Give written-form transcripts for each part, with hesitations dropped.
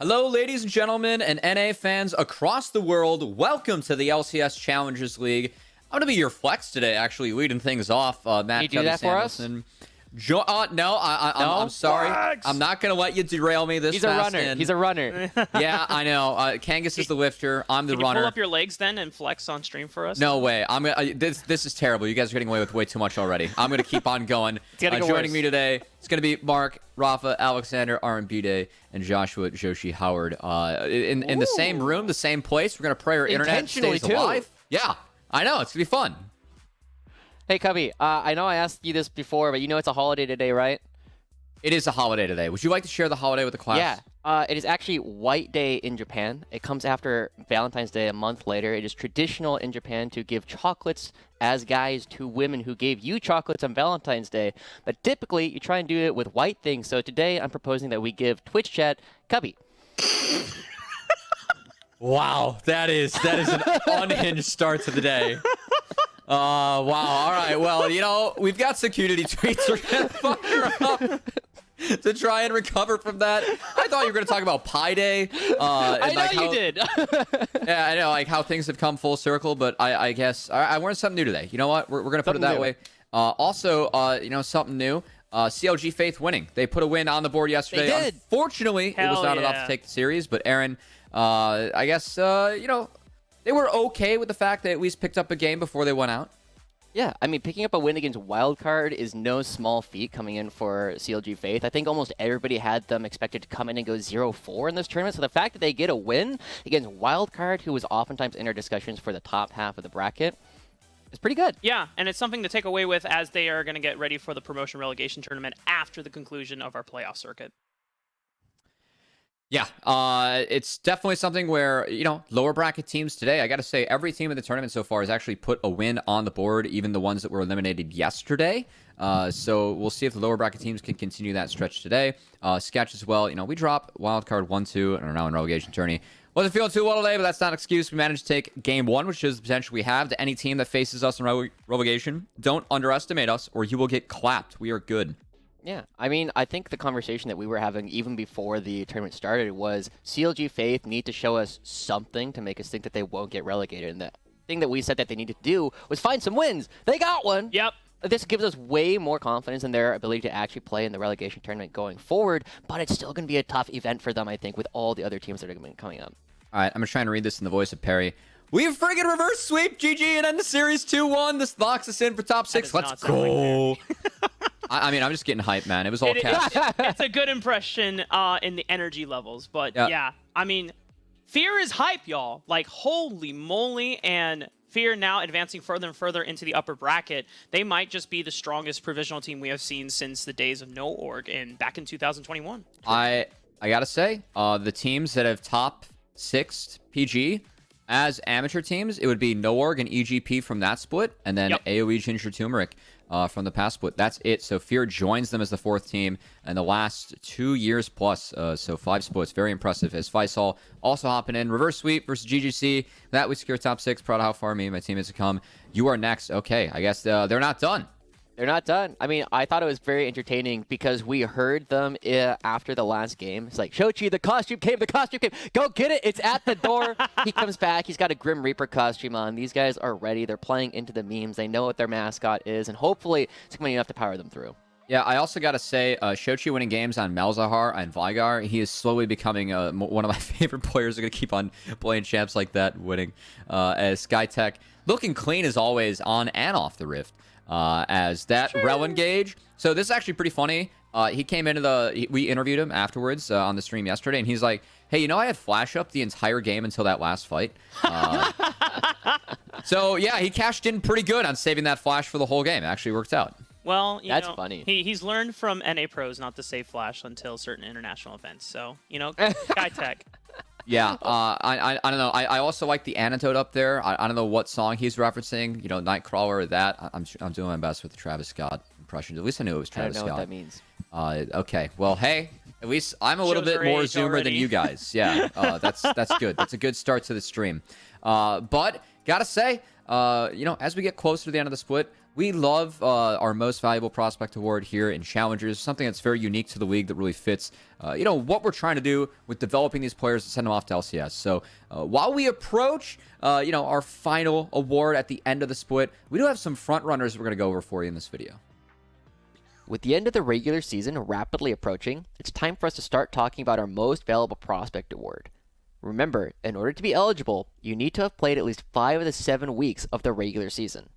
Hello, ladies and gentlemen, and NA fans across the world. Welcome to the LCS Challengers League. I'm going to be your flex today, actually, leading things off. Matt, Can you do that for us? No, I'm sorry. Flex! I'm not going to let you derail me this He's a fast. runner. He's a runner. Yeah, I know. Kangas is the lifter. I'm the Can you runner. pull up your legs then and flex on stream for us? No way. This is terrible. You guys are getting away with way too much already. I'm going to keep on going. Go joining worse. me today, it's going to be Mark, Rafa, Alexander, R&B Day, and Joshua Joshi Howard. In the same room, the same place. We're going to pray our internet Intentionally, stays too. alive. Yeah, I know. It's going to be fun. Hey, Cubby, I know I asked you this before, but you know it's a holiday today, right? It is a holiday today. Would you like to share the holiday with the class? Yeah. It is actually White Day in Japan. It comes after Valentine's Day a month later. It is traditional in Japan to give chocolates as guys to women who gave you chocolates on Valentine's Day. But typically, you try and do it with white things. So today, I'm proposing that we give Twitch chat Cubby. Wow, that is an unhinged start to the day. Wow. All right. Well, you know, we've got security tweets. We're going to fire up to try and recover from that. I thought you were going to talk about Pi Day. I know you did. Yeah, I know, like how things have come full circle, but I guess I learned something new today. You know what? We're going to put it that way. Also, you know, something new. CLG Faith winning. They put a win on the board yesterday. They did. Unfortunately, it was not enough to take the series, but Aaron, I guess, you know, they were okay with the fact they at least picked up a game before they went out. Yeah, I mean, picking up a win against Wildcard is no small feat coming in for CLG Faith. I think almost everybody had them expected to come in and go 0-4 in this tournament. So the fact that they get a win against Wildcard, who was oftentimes in our discussions for the top half of the bracket, is pretty good. Yeah, and it's something to take away with as they are going to get ready for the promotion relegation tournament after the conclusion of our playoff circuit. Yeah, it's definitely something where, you know, lower bracket teams today, I got to say, every team in the tournament so far has actually put a win on the board, even the ones that were eliminated yesterday. So we'll see if the lower bracket teams can continue that stretch today. Sketch as well. You know, we drop wildcard 1-2 and are now in relegation tourney. Wasn't feeling too well today, but that's not an excuse. We managed to take game one, which is the potential we have to any team that faces us in relegation. Don't underestimate us, or you will get clapped. We are good. Yeah, I mean, I think the conversation that we were having even before the tournament started was CLG Faith need to show us something to make us think that they won't get relegated. And the thing that we said that they needed to do was find some wins. They got one. Yep. This gives us way more confidence in their ability to actually play in the relegation tournament going forward, but it's still going to be a tough event for them, I think, with all the other teams that are going to be coming up. All right, I'm going to try and read this in the voice of Perry. We have friggin' reverse sweep, GG, and end the series 2-1. This locks us in for top 6. Let's go. I mean, I'm just getting hyped, man. It was all cast. It's a good impression in the energy levels, but yeah, I mean, Fear is hype, y'all. Like, holy moly, and Fear now advancing further and further into the upper bracket. They might just be the strongest provisional team we have seen since the days of No Org back in 2021. I gotta say, the teams that have top 6 PG as amateur teams, it would be No Org and EGP from that split, and then AoE Ginger Turmeric from the past split. That's it. So Fear joins them as the 4th team in the last 2 years plus. So 5 splits. Very impressive. As FlySol also hopping in. Reverse sweep versus GGC. That we secure top 6. Proud of how far me and my teammates have come. You are next. Okay. I guess they're not done. They're not done. I mean, I thought it was very entertaining because we heard them after the last game. It's like, Shochi, the costume came. Go get it. It's at the door. He comes back. He's got a Grim Reaper costume on. These guys are ready. They're playing into the memes. They know what their mascot is, and hopefully it's going to be enough to power them through. Yeah, I also got to say, Shochi winning games on Malzahar and Vigar, he is slowly becoming one of my favorite players. Are going to keep on playing champs like that, winning. As SkyTech, looking clean as always on and off the Rift. As that rel engage. So this is actually pretty funny. He came into we interviewed him afterwards on the stream yesterday, and he's like, hey, you know, I had flash up the entire game until that last fight. So yeah, he cashed in pretty good on saving that flash for the whole game. It actually worked out. Well, That's funny. He's learned from NA pros not to save flash until certain international events. So, you know, SkyTech. Yeah, I don't know. I also like the anecdote up there. I don't know what song he's referencing. You know, Nightcrawler or that. I'm doing my best with the Travis Scott impression. At least I knew it was Travis Scott. I don't know what that means. Okay. Well, hey, at least I'm a little bit more zoomer than you guys. Yeah, that's good. That's a good start to the stream. But gotta say, you know, as we get closer to the end of the split, we love our most valuable prospect award here in Challengers, something that's very unique to the league that really fits, what we're trying to do with developing these players to send them off to LCS. So while we approach, our final award at the end of the split, we do have some front runners we're going to go over for you in this video. With the end of the regular season rapidly approaching, it's time for us to start talking about our most valuable prospect award. Remember, in order to be eligible, you need to have played at least 5 of the 7 weeks of the regular season.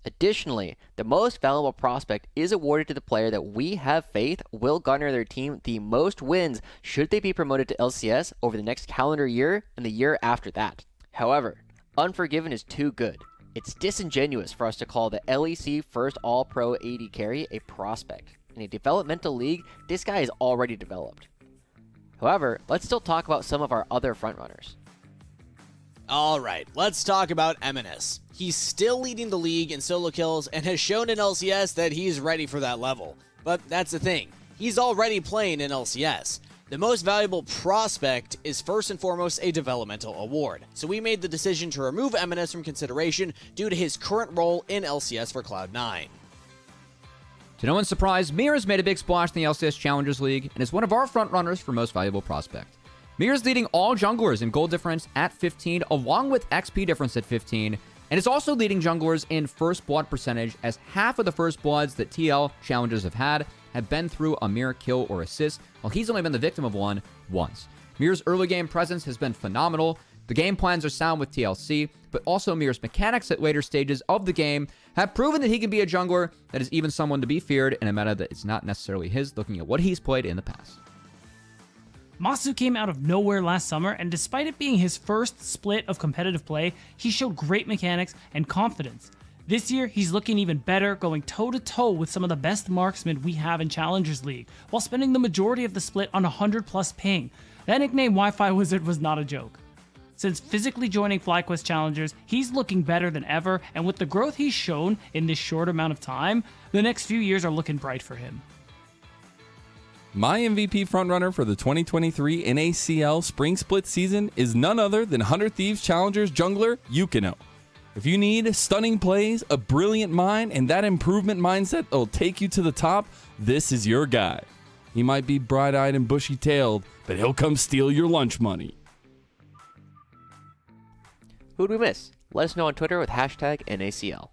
Additionally, the most valuable prospect is awarded to the player that we have faith will garner their team the most wins should they be promoted to LCS over the next calendar year and the year after that. However, Unforgiven is too good. It's disingenuous for us to call the LEC first all-pro AD carry a prospect. In a developmental league, this guy is already developed. However, let's still talk about some of our other frontrunners. Alright, let's talk about MNS. He's still leading the league in solo kills and has shown in LCS that he's ready for that level. But that's the thing, he's already playing in LCS. The most valuable prospect is first and foremost a developmental award, so we made the decision to remove MNS from consideration due to his current role in LCS for Cloud9. To no one's surprise, Mirror's made a big splash in the LCS Challengers League and is one of our front runners for most valuable prospect. Mirror's leading all junglers in gold difference at 15, along with XP difference at 15, and is also leading junglers in first blood percentage, as half of the first bloods that TL challengers have been through a Mirror kill or assist, while he's only been the victim of one once. Mirror's early game presence has been phenomenal. The game plans are sound with TLC, but also Mirror's mechanics at later stages of the game have proven that he can be a jungler that is even someone to be feared in a meta that is not necessarily his, looking at what he's played in the past. Masu came out of nowhere last summer, and despite it being his first split of competitive play, he showed great mechanics and confidence. This year, he's looking even better, going toe-to-toe with some of the best marksmen we have in Challengers League, while spending the majority of the split on 100+ ping. That nickname Wi-Fi Wizard was not a joke. Since physically joining FlyQuest Challengers, he's looking better than ever, and with the growth he's shown in this short amount of time, the next few years are looking bright for him. My MVP frontrunner for the 2023 NACL Spring Split season is none other than 100 Thieves Challengers jungler Yukino. If you need stunning plays, a brilliant mind, and that improvement mindset that will take you to the top, this is your guy. He might be bright-eyed and bushy-tailed, but he'll come steal your lunch money. Who'd we miss? Let us know on Twitter with hashtag NACL.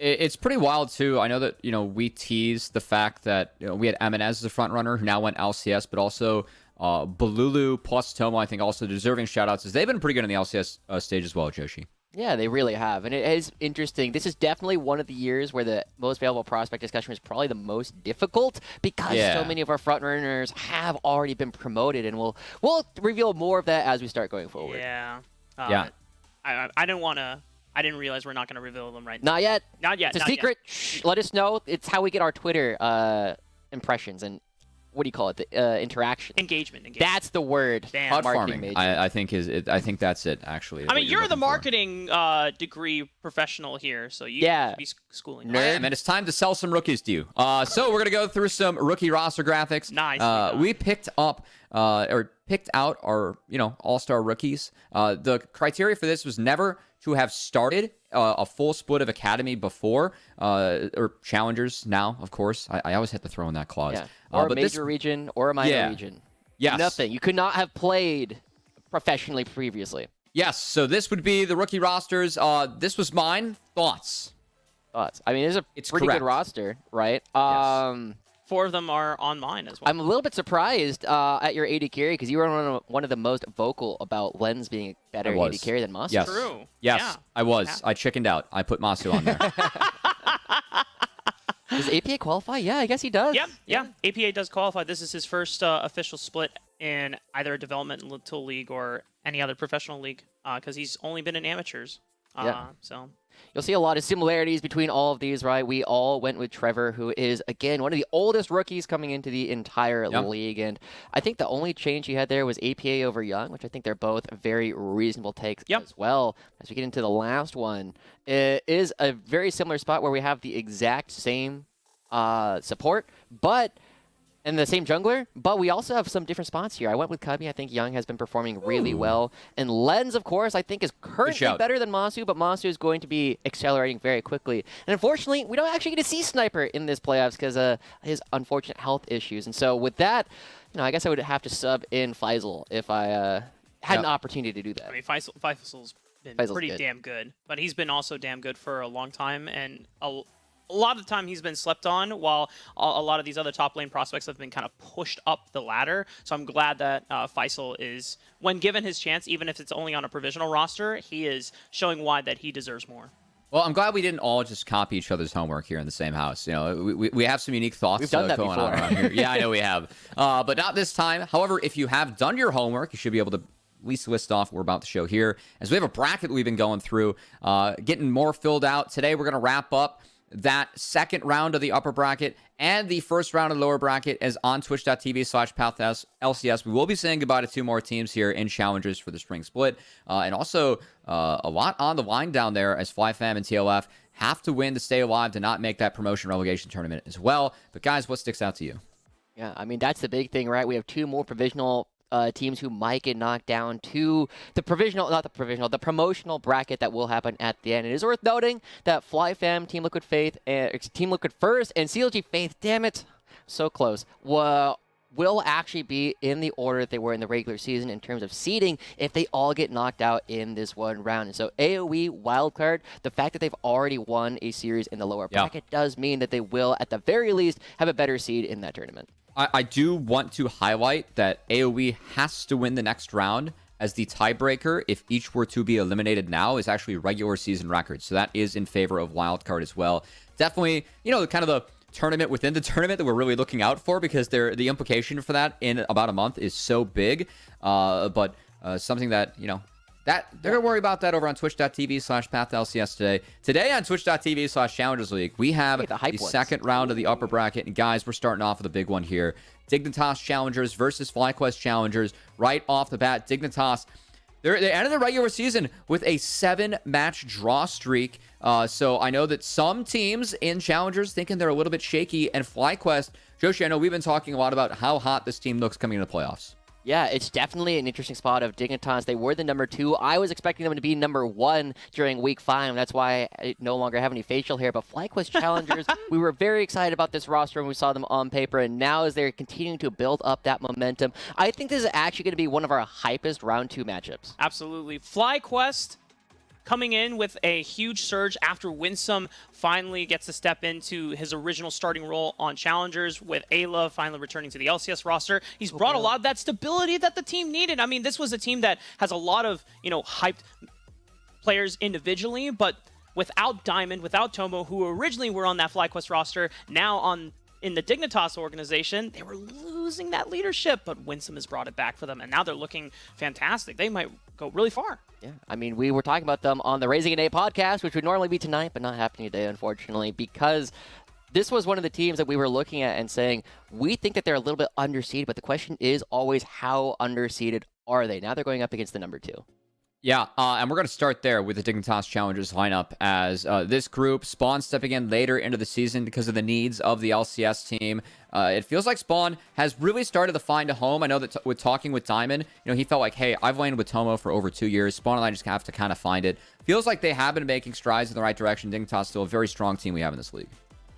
It's pretty wild, too. I know that, we teased the fact that we had MNS as a front runner who now went LCS, but also Balulu plus Tomo, I think, also deserving shoutouts, as they've been pretty good in the LCS stage as well, Joshi. Yeah, they really have. And it is interesting. This is definitely one of the years where the most valuable prospect discussion is probably the most difficult because so many of our frontrunners have already been promoted, and we'll reveal more of that as we start going forward. Yeah. Yeah. I didn't realize we're not going to reveal them right now. Not yet. Not yet. It's a secret. Shh, let us know. It's how we get our Twitter impressions and what do you call it? The interaction. Engagement. That's the word. Damn. Farming. Major. I think that's it, actually. I mean, you're the marketing degree professional here, so you should be schooling. Nerd. And it's time to sell some rookies to you. So we're going to go through some rookie roster graphics. Nice. We picked out our, all-star rookies. The criteria for this was never to have started a full split of academy before, or challengers now, of course. I always have to throw in that clause. Yeah. Or a but major region or a minor region. Yes. Nothing. You could not have played professionally previously. Yes. So this would be the rookie rosters. This was mine. Thoughts? I mean, it's pretty correct. good roster, right? Yes. 4 of them are on mine as well. I'm a little bit surprised at your AD carry because you were one of the most vocal about Lens being a better AD carry than Masu. Yes. True. Yes, Yeah. I was. Yeah. I chickened out. I put Masu on there. Does APA qualify? Yeah, I guess he does. Yep. Yeah. APA does qualify. This is his first official split in either a developmental league or any other professional league because he's only been in amateurs. So You'll see a lot of similarities between all of these, right? We all went with Trevor, who is, again, one of the oldest rookies coming into the entire league. And I think the only change he had there was APA over Young, which I think they're both very reasonable takes as well. As we get into the last one, it is a very similar spot where we have the exact same support, but and the same jungler, but we also have some different spots here. I went with Cubby. I think Young has been performing really well. And Lens, of course, I think is currently better than Masu, but Masu is going to be accelerating very quickly. And unfortunately, we don't actually get to see Sniper in this playoffs because of his unfortunate health issues. And so with that, I guess I would have to sub in Faisal if I had an opportunity to do that. I mean, Faisal's been pretty damn good, but he's been also damn good for a long time, and a lot of the time he's been slept on, while a lot of these other top lane prospects have been kind of pushed up the ladder. So I'm glad that Faisal is, when given his chance, even if it's only on a provisional roster, he is showing why that he deserves more. Well, I'm glad we didn't all just copy each other's homework here in the same house. We have some unique thoughts. We've done that going before. on around here. Yeah, I know we have. But not this time. However, if you have done your homework, you should be able to at least list off what we're about to show here. As we have a bracket that we've been going through, getting more filled out. Today, we're going to wrap up that second round of the upper bracket and the first round of the lower bracket as on twitch.tv/PathLCS. We will be saying goodbye to 2 more teams here in Challengers for the spring split. And also a lot on the line down there as FlyFam and TLF have to win to stay alive to not make that promotion relegation tournament as well. But guys, what sticks out to you? Yeah, I mean, that's the big thing, right? We have 2 more provisional teams who might get knocked down to the the promotional bracket that will happen at the end. It is worth noting that FlyFam, Team Liquid Faith, Team Liquid First, and CLG Faith, damn it, so close, will actually be in the order that they were in the regular season in terms of seeding if they all get knocked out in this one round. And so AoE wildcard, the fact that they've already won a series in the lower bracket does mean that they will, at the very least, have a better seed in that tournament. I do want to highlight that AoE has to win the next round, as the tiebreaker, if each were to be eliminated now, is actually regular season record. So that is in favor of wildcard as well. Definitely, kind of the tournament within the tournament that we're really looking out for, because the implication for that in about a month is so big. But something that, that they're going to worry about that over on twitch.tv/PathLCS today. Today on twitch.tv/Challengers League, we have the second round of the upper bracket. And guys, we're starting off with a big one here. Dignitas Challengers versus FlyQuest Challengers. Right off the bat, Dignitas, they ended the regular season with a 7-match draw streak. So I know that some teams in Challengers thinking they're a little bit shaky. And FlyQuest, Joshi, I know we've been talking a lot about how hot this team looks coming into the playoffs. Yeah, it's definitely an interesting spot of Dignitas. They were the number 2. I was expecting them to be number 1 during week 5. That's why I no longer have any facial hair. But FlyQuest Challengers, we were very excited about this roster when we saw them on paper. And now as they're continuing to build up that momentum, I think this is actually going to be one of our hypest round 2 matchups. Absolutely. FlyQuest coming in with a huge surge after Winsome finally gets to step into his original starting role on Challengers, with Ayla finally returning to the LCS roster. He's brought a lot of that stability that the team needed. I mean, this was a team that has a lot of, hyped players individually, but without Diamond, without Tomo, who originally were on that FlyQuest roster, now in the Dignitas organization, they were losing that leadership, but Winsome has brought it back for them, and now they're looking fantastic. They might go really far. Yeah, I mean, we were talking about them on the Raising a Day podcast, which would normally be tonight, but not happening today, unfortunately, because this was one of the teams that we were looking at and saying, we think that they're a little bit underseeded, but the question is always, how underseeded are they? Now they're going up against the number 2. Yeah, and we're going to start there with the Dignitas Challengers lineup, as this group, Spawn stepping in later into the season because of the needs of the LCS team. It feels like Spawn has really started to find a home. I know that with talking with Diamond, he felt like, hey, I've laneed with Tomo for over 2 years. Spawn and I just have to kind of find it. Feels like they have been making strides in the right direction. Dignitas still a very strong team we have in this league.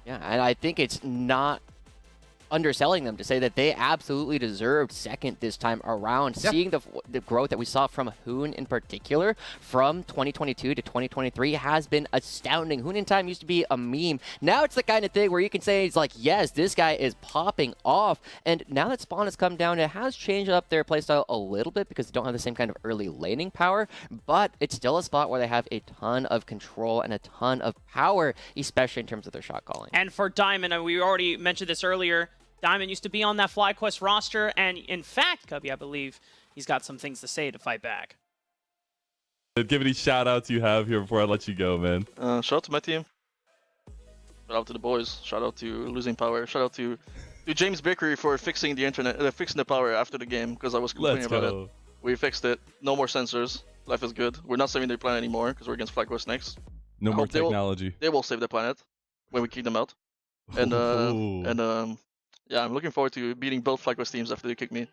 Yeah, and I think it's not underselling them to say that they absolutely deserved second this time around. Yep. Seeing the growth that we saw from Hoon in particular from 2022 to 2023 has been astounding. Hoon in time used to be a meme. Now it's the kind of thing where you can say it's like, yes, this guy is popping off. And now that Spawn has come down, it has changed up their playstyle a little bit because they don't have the same kind of early laning power, but it's still a spot where they have a ton of control and a ton of power, especially in terms of their shot calling. And for Diamond, and we already mentioned this earlier, Diamond used to be on that FlyQuest roster, and in fact, Cubby, I believe he's got some things to say to fight back. Give any shout-outs you have here before I let you go, man. Shout out to my team. Shout out to the boys. Shout out to Losing Power. Shout out to James Bakery for fixing the internet, fixing the power after the game, because I was complaining about it. We fixed it. No more sensors. Life is good. We're not saving the planet anymore because we're against FlyQuest next. No more technology. They will save the planet when we kick them out. And yeah, I'm looking forward to beating both FlyQuest teams after they kick me.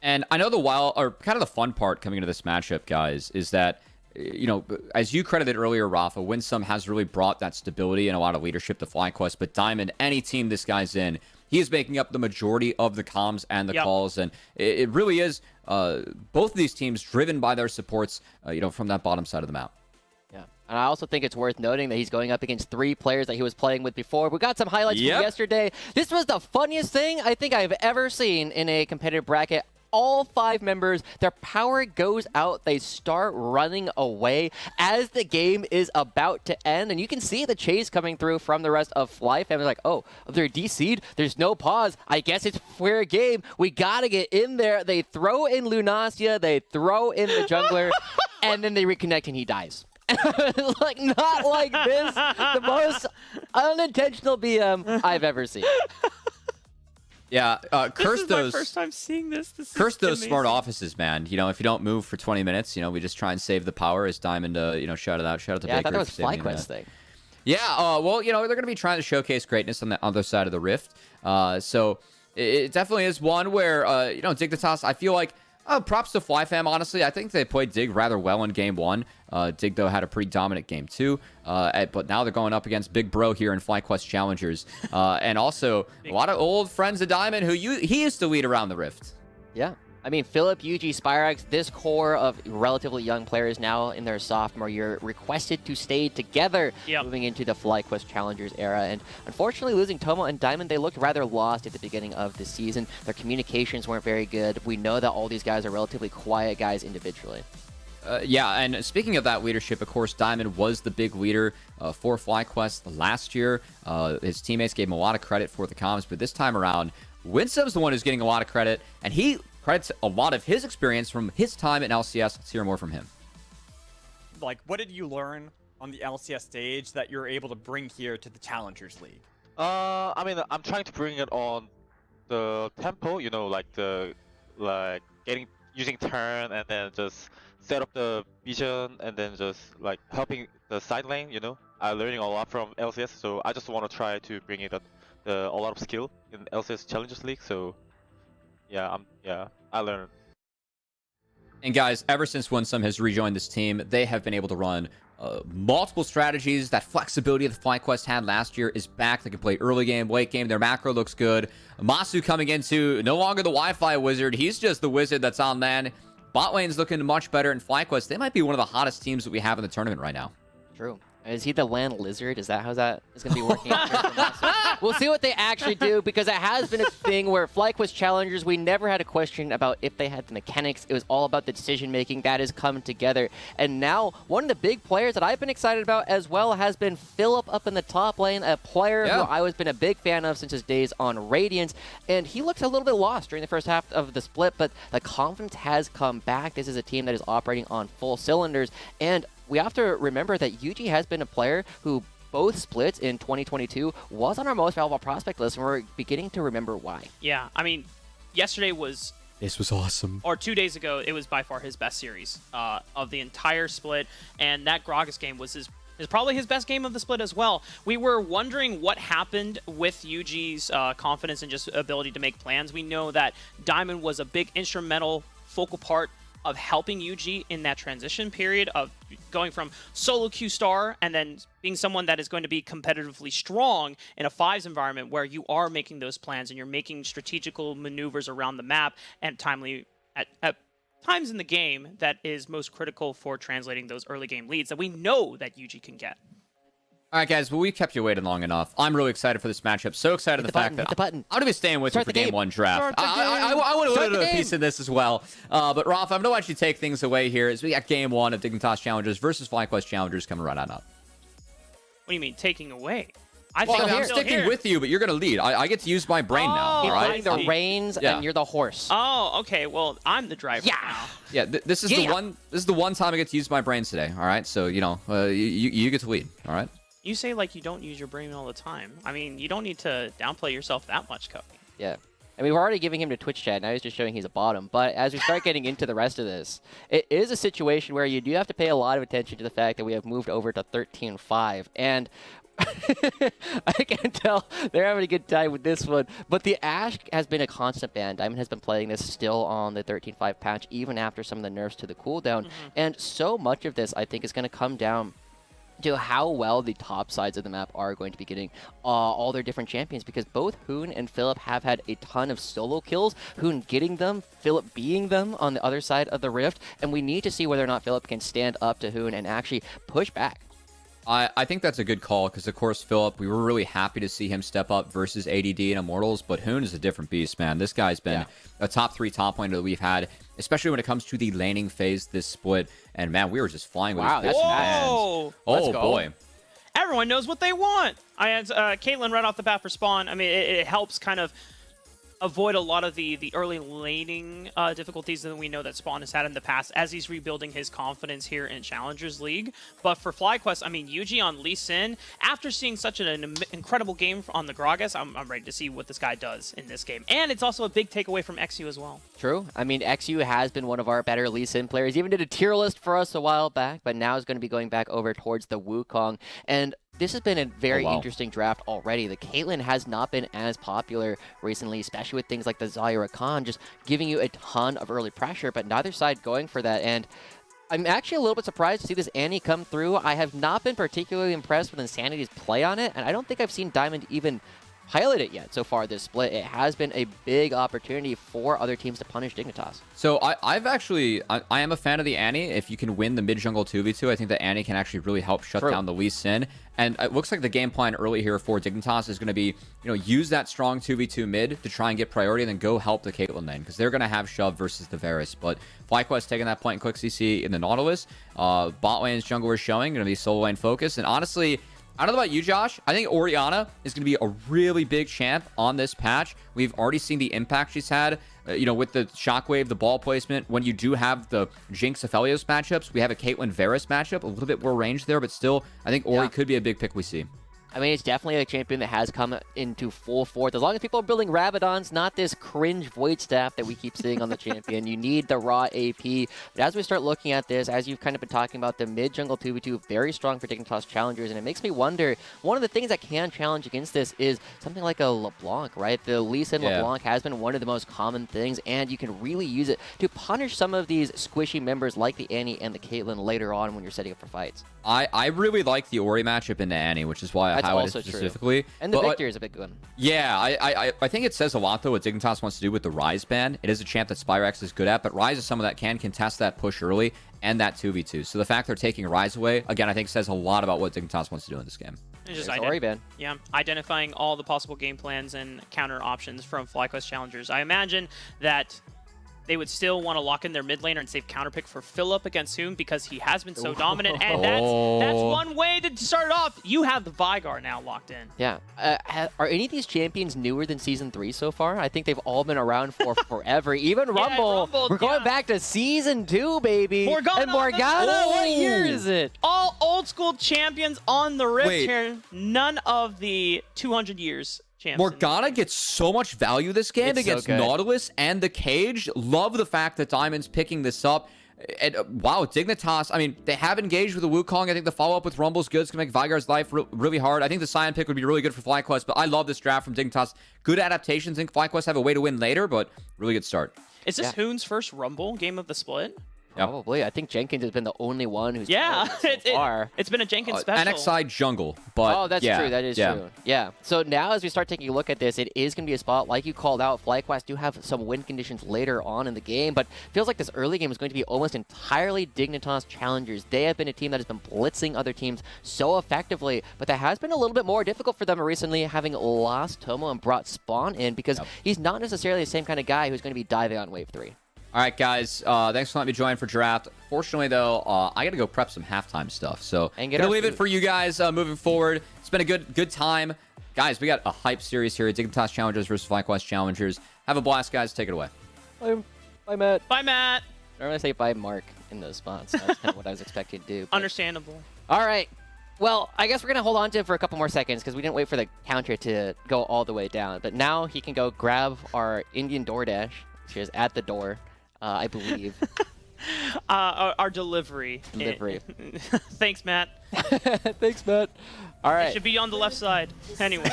And I know kind of the fun part coming into this matchup, guys, is that, you know, as you credited earlier, Rafa, Winsome has really brought that stability and a lot of leadership to FlyQuest. But Diamond, any team this guy's in, he is making up the majority of the comms and the calls. And it really is both of these teams driven by their supports, you know, from that bottom side of the map. Yeah, and I also think it's worth noting that he's going up against 3 players that he was playing with before. We got some highlights from yesterday. This was the funniest thing I think I've ever seen in a competitive bracket. All 5 members, their power goes out. They start running away as the game is about to end. And you can see the chase coming through from the rest of FlyFam. They're like, oh, they're DC'd. There's no pause. I guess it's fair game. We got to get in there. They throw in Lunasia. They throw in the jungler. And then they reconnect and he dies. Like, not like this. The most unintentional BM I've ever seen. Yeah, curse this is those. my first time seeing this. Curse those amazing. smart offices, man. You know, if you don't move for 20 minutes, you know, we just try and save the power. As Diamond, you know, shout out to Yeah, Baker. I thought that was for saving FlyQuest thing. Yeah, well, you know, they're going to be trying to showcase greatness on the other side of the rift. So it definitely is one where, you know, Dignitas, I feel like, props to FlyFam, honestly. I think they played Dig rather well in game 1. Dig, though, had a pretty dominant game 2. But now they're going up against Big Bro here in FlyQuest Challengers. And also a lot of old friends of Diamond who he used to lead around the rift. Yeah. I mean, Philip, UG, Spyrax, this core of relatively young players now in their sophomore year requested to stay together moving into the FlyQuest Challengers era. And unfortunately, losing Tomo and Diamond, they looked rather lost at the beginning of the season. Their communications weren't very good. We know that all these guys are relatively quiet guys individually. Yeah, and speaking of that leadership, of course, Diamond was the big leader for FlyQuest last year. His teammates gave him a lot of credit for the comms, but this time around, Winsome's the one who's getting a lot of credit, and he credits a lot of his experience from his time at LCS. Let's hear more from him. Like, what did you learn on the LCS stage that you're able to bring here to the Challengers League? I mean, I'm trying to bring it on the tempo, you know, like using turn and then just set up the vision and then just like helping the side lane, you know. I'm learning a lot from LCS, so I just want to try to bring it a lot of skill in LCS Challengers League. So yeah, I learned. And guys, ever since Winsome has rejoined this team, they have been able to run multiple strategies. That flexibility that FlyQuest had last year is back. They can play early game, late game. Their macro looks good. Masu coming into no longer the Wi-Fi wizard. He's just the wizard that's on land. Bot lane's looking much better in FlyQuest. They might be one of the hottest teams that we have in the tournament right now. True. Is he the land lizard? Is that how that is going to be working out? We'll see what they actually do, because it has been a thing where FlyQuest Challengers, we never had a question about if they had the mechanics. It was all about the decision-making that has come together. And now, one of the big players that I've been excited about as well has been Philip up in the top lane, a player who I've been a big fan of since his days on Radiance. And he looked a little bit lost during the first half of the split, but the confidence has come back. This is a team that is operating on full cylinders. And we have to remember that UG has been a player who both splits in 2022 was on our most valuable prospect list, and we're beginning to remember why. Yeah, I mean, yesterday was... This was awesome. Or 2 days ago, it was by far his best series of the entire split, and that Gragas game was is probably his best game of the split as well. We were wondering what happened with UG's confidence and just ability to make plans. We know that Diamond was a big instrumental focal part of helping UG in that transition period of going from solo Q star and then being someone that is going to be competitively strong in a fives environment where you are making those plans and you're making strategical maneuvers around the map and timely at times in the game that is most critical for translating those early game leads that we know that UG can get. All right, guys, well, we kept you waiting long enough. I'm really excited for this matchup. So excited Hit the the fact button, that hit the button. I'm going to be staying with Start you for the game game. 1 draft. Start the I want a little bit of a piece of this as well. But, Rafa, I'm going to let you take things away here as we got game 1 of Dignitas Challengers versus FlyQuest Challengers coming right on up. What do you mean, taking away? I'm sticking with you, but you're going to lead. I get to use my brain now, all He's right? putting the reins, and you're the horse. Oh, okay. Well, I'm the driver now. Yeah, this is the one time I get to use my brain today, all right? So, you know, you get to lead, all right? You say like you don't use your brain all the time. I mean, you don't need to downplay yourself that much, Cody. Yeah. I mean, we're already giving him to Twitch chat. Now he's just showing he's a bottom. But as we start getting into the rest of this, it is a situation where you do have to pay a lot of attention to the fact that we have moved over to 13-5. And I can tell they're having a good time with this one. But the Ashe has been a constant ban. Diamond has been playing this still on the 13.5 patch, even after some of the nerfs to the cooldown. And so much of this, I think, is going to come down to how well the top sides of the map are going to be getting all their different champions, because both Hoon and Philip have had a ton of solo kills. Hoon getting them, Philip beating them on the other side of the rift, and we need to see whether or not Philip can stand up to Hoon and actually push back. I think that's a good call because, of course, Philip, we were really happy to see him step up versus ADD and Immortals, but Hoon is a different beast, man. This guy's been a top 3 top laner that we've had, especially when it comes to the laning phase this split. And, man, we were just flying with Wow, these that's bans. Whoa! Oh, boy. Everyone knows what they want. I had Caitlyn right off the bat for spawn. I mean, it helps kind of avoid a lot of the early laning difficulties that we know that Spawn has had in the past as he's rebuilding his confidence here in Challengers League. But for FlyQuest, I mean, Yuji on Lee Sin, after seeing such an incredible game on the Gragas, I'm ready to see what this guy does in this game. And it's also a big takeaway from XU as well. True. I mean, XU has been one of our better Lee Sin players. He even did a tier list for us a while back, but now is going to be going back over towards the Wukong. And this has been a very interesting draft already. The Caitlyn has not been as popular recently, especially with things like the Zyra Khan just giving you a ton of early pressure, but neither side going for that. And I'm actually a little bit surprised to see this Annie come through. I have not been particularly impressed with Insanity's play on it, and I don't think I've seen Diamond even pilot it yet so far this split. It has been a big opportunity for other teams to punish Dignitas. So I am a fan of the Annie. If you can win the mid jungle 2v2, I think that Annie can actually really help shut down the Lee Sin. And it looks like the game plan early here for Dignitas is going to be, use that strong 2v2 mid to try and get priority and then go help the Caitlyn lane because they're going to have shove versus the Varus. But FlyQuest taking that point and click CC in the Nautilus. Bot lane's jungler showing, going to be solo lane focus. And honestly, I don't know about you, Josh. I think Orianna is going to be a really big champ on this patch. We've already seen the impact she's had, with the Shockwave, the ball placement. When you do have the Jinx Aphelios matchups, we have a Caitlyn Varus matchup, a little bit more range there, but still, I think Ori could be a big pick we see. I mean, it's definitely a champion that has come into full force. As long as people are building Rabadons, not this cringe Void Staff that we keep seeing on the champion. You need the raw AP. But as we start looking at this, as you've kind of been talking about, the mid-jungle 2v2, very strong for Dignitas Challengers, and it makes me wonder, one of the things that can challenge against this is something like a LeBlanc, right? The Lee Sin LeBlanc has been one of the most common things, and you can really use it to punish some of these squishy members like the Annie and the Caitlyn later on when you're setting up for fights. I really like the Ori matchup in the Annie, which is why I highlighted it specifically. True. And the Victor is a big one. Yeah, I think it says a lot, though, what Dignitas wants to do with the Ryze ban. It is a champ that Spyrex is good at, but Ryze is someone that can contest that push early and that 2v2. So the fact they're taking Ryze away, again, I think says a lot about what Dignitas wants to do in this game. Just Ori ban. Yeah, identifying all the possible game plans and counter options from FlyQuest Challengers. I imagine that they would still want to lock in their mid laner and save counterpick for Philip against Hoon because he has been so dominant. And that's one way to start it off. You have the Vygar now locked in. Yeah. Are any of these champions newer than Season 3 so far? I think they've all been around for forever. Even Rumble. We're going back to Season 2, baby. And Morgana, what year is it? All old school champions on the Rift here. None of the 200 years. Morgana gets so much value this game against Nautilus and the Cage. Love the fact that Diamond's picking this up. And wow, Dignitas, I mean, they have engaged with the Wukong. I think the follow-up with Rumble's good. It's going to make Vygar's life really hard. I think the Cyan pick would be really good for FlyQuest, but I love this draft from Dignitas. Good adaptations. I think FlyQuest have a way to win later, but really good start. Is this Hoon's first Rumble game of the split? Probably. I think Jenkins has been the only one who's far. It's been a Jenkins special. NXI jungle, but that's true. That is true. Yeah. So now as we start taking a look at this, it is going to be a spot, like you called out, FlyQuest do have some win conditions later on in the game, but feels like this early game is going to be almost entirely Dignitas Challengers. They have been a team that has been blitzing other teams so effectively, but that has been a little bit more difficult for them recently, having lost Tomo and brought Spawn in, because he's not necessarily the same kind of guy who's going to be diving on Wave 3. All right, guys. Thanks for letting me join for draft. Fortunately, though, I got to go prep some halftime stuff. So I'm going to leave it for you guys moving forward. It's been a good time. Guys, we got a hype series here. Dignitas Challengers versus FlyQuest Challengers. Have a blast, guys. Take it away. Bye, Matt. Bye, Matt. I don't want to say bye, Mark, in those spots. That's kind of what I was expecting to do. But... Understandable. All right. Well, I guess we're going to hold on to it for a couple more seconds because we didn't wait for the counter to go all the way down. But now he can go grab our Indian DoorDash, which is at the door. I believe. Our delivery. Delivery. Thanks, Matt. Thanks, Matt. All It right. should be on the left side. Anyway.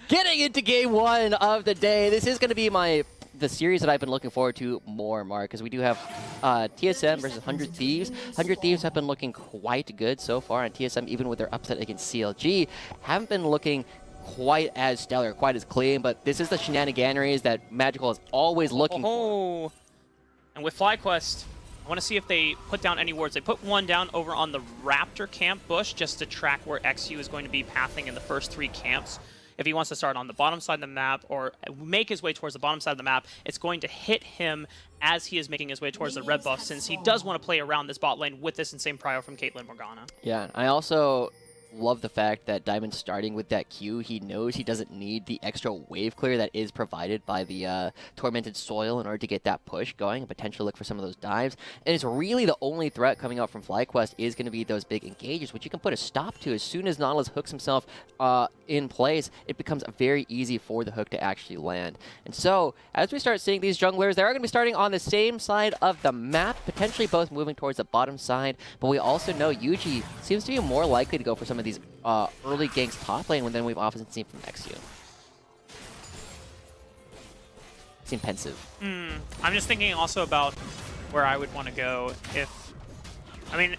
Getting into game 1 of the day. This is going to be the series that I've been looking forward to more, Mark, because we do have TSM versus 100 Thieves. 100 Thieves have been looking quite good so far, and TSM, even with their upset against CLG, haven't been looking quite as stellar, quite as clean, but this is the shenaniganeries that Magical is always looking for. And with FlyQuest, I want to see if they put down any wards. They put one down over on the Raptor camp bush just to track where XU is going to be pathing in the first 3 camps. If he wants to start on the bottom side of the map or make his way towards the bottom side of the map, it's going to hit him as he is making his way towards the red buff, since he does want to play around this bot lane with this insane prio from Caitlyn Morgana. Yeah, I also love the fact that Diamond's starting with that Q. He knows he doesn't need the extra wave clear that is provided by the Tormented Soil in order to get that push going and potentially look for some of those dives. And it's really the only threat coming out from FlyQuest is going to be those big engages, which you can put a stop to as soon as Nautilus hooks himself in place. It becomes very easy for the hook to actually land. And so, as we start seeing these junglers, they are going to be starting on the same side of the map, potentially both moving towards the bottom side, but we also know Yuji seems to be more likely to go for some of these early ganks top lane than we've often seen from XU. Seem pensive. I'm just thinking also about where I would want to go if... I mean,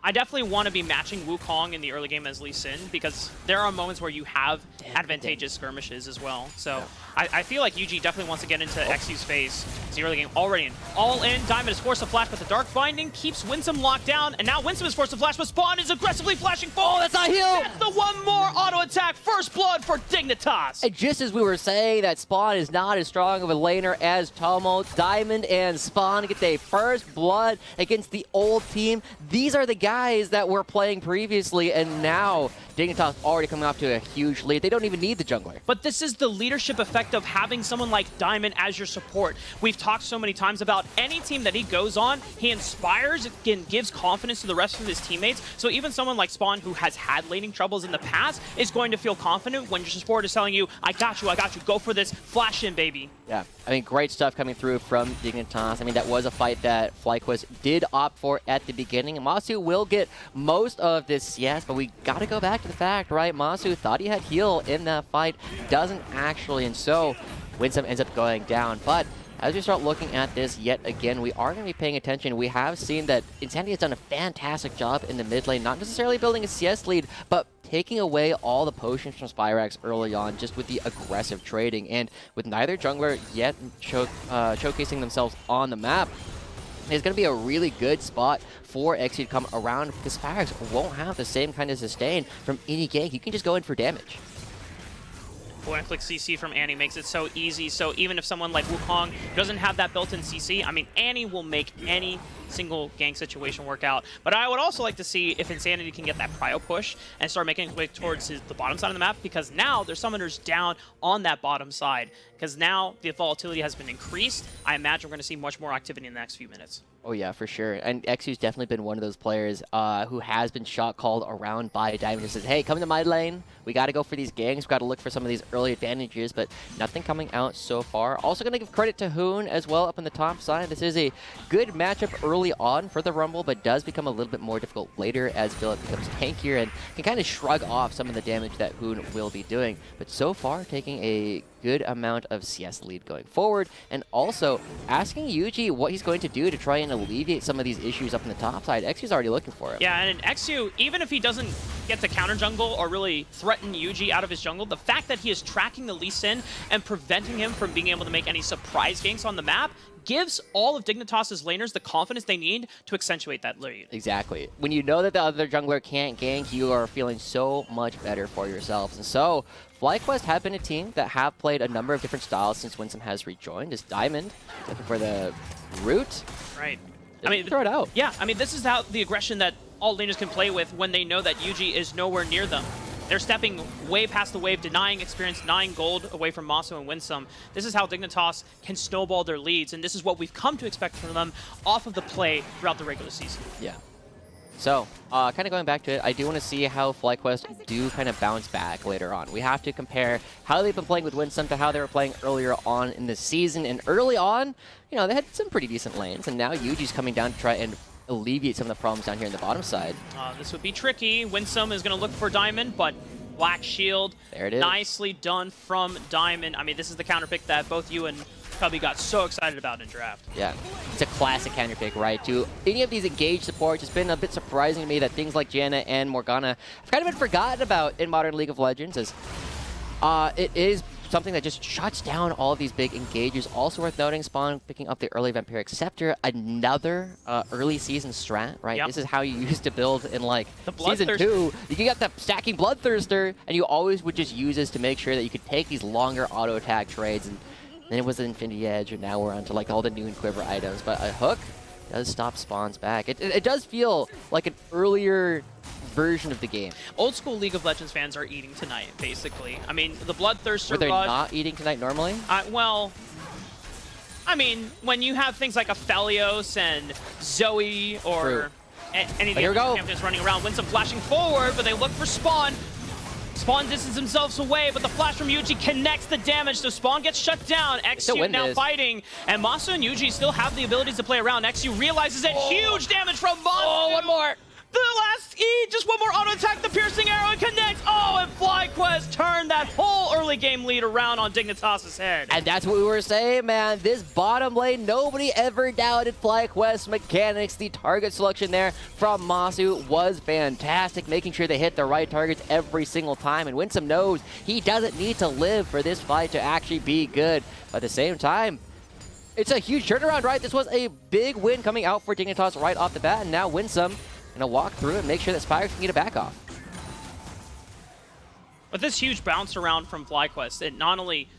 I definitely want to be matching Wukong in the early game as Lee Sin, because there are moments where you have advantageous skirmishes as well. So I feel like UG definitely wants to get into XU's face. It's the early game already in. All in, Diamond is forced to flash, but the Dark Binding keeps Winsome locked down, and now Winsome is forced to flash, but Spawn is aggressively flashing forward. Oh, that's not heal! That's the one more auto attack. First blood for Dignitas. And just as we were saying that Spawn is not as strong of a laner as Tomo, Diamond and Spawn get their first blood against the old team. These are the guys that were playing previously, and now Dignitas already coming off to a huge lead. They don't even need the jungler. But this is the leadership effect of having someone like Diamond as your support. We've talked so many times about any team that he goes on, he inspires and gives confidence to the rest of his teammates. So even someone like Spawn, who has had laning troubles in the past, is going to feel confident when your support is telling you, I got you, go for this, flash in, baby. Yeah, I mean, great stuff coming through from Dignitas. I mean, that was a fight that FlyQuest did opt for at the beginning. And Masu will get most of this CS, but we got to go back to the fact, right? Masu thought he had heal in that fight, doesn't actually, and so Winsome ends up going down. But as we start looking at this yet again, we are going to be paying attention. We have seen that Insanity has done a fantastic job in the mid lane, not necessarily building a CS lead, but taking away all the potions from Spyrax early on just with the aggressive trading. And with neither jungler yet showcasing themselves on the map, it's going to be a really good spot for XU to come around, because Spyrax won't have the same kind of sustain from any gank. You can just go in for damage. Point-and-click CC from Annie makes it so easy. So even if someone like Wukong doesn't have that built-in CC, I mean, Annie will make any single gank situation work out. But I would also like to see if Insanity can get that prio push and start making its way towards the bottom side of the map, because now there's summoners down on that bottom side. Because now the volatility has been increased. I imagine we're going to see much more activity in the next few minutes. Oh yeah, for sure. And XU's definitely been one of those players who has been shot called around by Diamond, who says, hey, come to my lane. We got to go for these gangs. We got to look for some of these early advantages, but nothing coming out so far. Also going to give credit to Hoon as well up on the top side. This is a good matchup early on for the Rumble, but does become a little bit more difficult later as Philip becomes tankier and can kind of shrug off some of the damage that Hoon will be doing. But so far, taking a good amount of CS lead going forward, and also asking Yuji what he's going to do to try and alleviate some of these issues up in the top side. XU's already looking for it. Yeah, and XU, even if he doesn't get to counter jungle or really threaten Yuji out of his jungle, the fact that he is tracking the Lee Sin and preventing him from being able to make any surprise ganks on the map gives all of Dignitas' laners the confidence they need to accentuate that lead. Exactly. When you know that the other jungler can't gank, you are feeling so much better for yourselves. And so, FlyQuest have been a team that have played a number of different styles since Winsome has rejoined. Is Diamond looking for the root? Right. I mean, throw it out. Yeah, I mean, this is how the aggression that all laners can play with when they know that Yuji is nowhere near them. They're stepping way past the wave, denying experience, denying gold away from Masu and Winsome. This is how Dignitas can snowball their leads, and this is what we've come to expect from them off of the play throughout the regular season. Yeah. So, kind of going back to it, I do want to see how FlyQuest do kind of bounce back later on. We have to compare how they've been playing with Winsome to how they were playing earlier on in the season. And early on, you know, they had some pretty decent lanes, and now Yuji's coming down to try and alleviate some of the problems down here in the bottom side. This would be tricky. Winsome is going to look for Diamond, but Black Shield. There it is. Nicely done from Diamond. I mean, this is the counter pick that both you and Cubby got so excited about in draft. Yeah, it's a classic counter pick, right? To any of these engaged supports, it's been a bit surprising to me that things like Janna and Morgana have kind of been forgotten about in modern League of Legends, as it is something that just shuts down all of these big engages. Also worth noting, Spawn picking up the early Vampiric Scepter, another early season strat, right? Yep. This is how you used to build in like season Bloodthirster. 2. You got the stacking Bloodthirster, and you always would just use this to make sure that you could take these longer auto attack trades. And then it was an Infinity Edge, and now we're on to like all the new and Quiver items. But a hook does stop Spawn's back. It does feel like an earlier version of the game. Old school League of Legends fans are eating tonight, basically. I mean, the Bloodthirster Were they rush. not eating tonight normally? Well, I mean, when you have things like Aphelios and Zoe or True. any of the Here we other go. champions running around, Winsome flashing forward, but they look for Spawn. Spawn distances themselves away, but the flash from Yuji connects the damage, so Spawn gets shut down. still XU win now this. fighting, and Masu and Yuji still have the abilities to play around. XU realizes it. Huge damage from Masu. Oh, one more. The last E, just one more auto attack, the piercing arrow, and connects. Oh, and FlyQuest turned that whole early game lead around on Dignitas' head. And that's what we were saying, man. This bottom lane, nobody ever doubted FlyQuest mechanics. The target selection there from Masu was fantastic, making sure they hit the right targets every single time. And Winsome knows he doesn't need to live for this fight to actually be good. But at the same time, it's a huge turnaround, right? This was a big win coming out for Dignitas right off the bat, and now Winsome gonna walk through and make sure that Spires can get it back off. But this huge bounce around from FlyQuest, it not only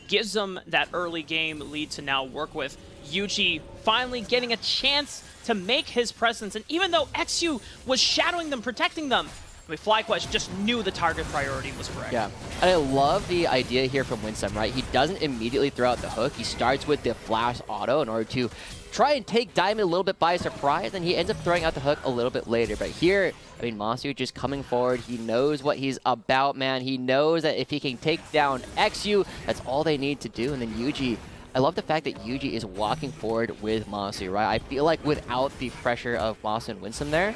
gives them that early game lead to now work with, Yuji finally getting a chance to make his presence, and even though XU was shadowing them, protecting them, I mean, FlyQuest just knew the target priority was correct. Yeah, and I love the idea here from Winsome, right? He doesn't immediately throw out the hook. He starts with the flash auto in order to try and take Diamond a little bit by surprise, and he ends up throwing out the hook a little bit later. But here, I mean, Masu just coming forward. He knows what he's about, man. He knows that if he can take down XU, that's all they need to do. And then Yuji, I love the fact that Yuji is walking forward with Masu, right? I feel like without the pressure of Masu and Winsome there,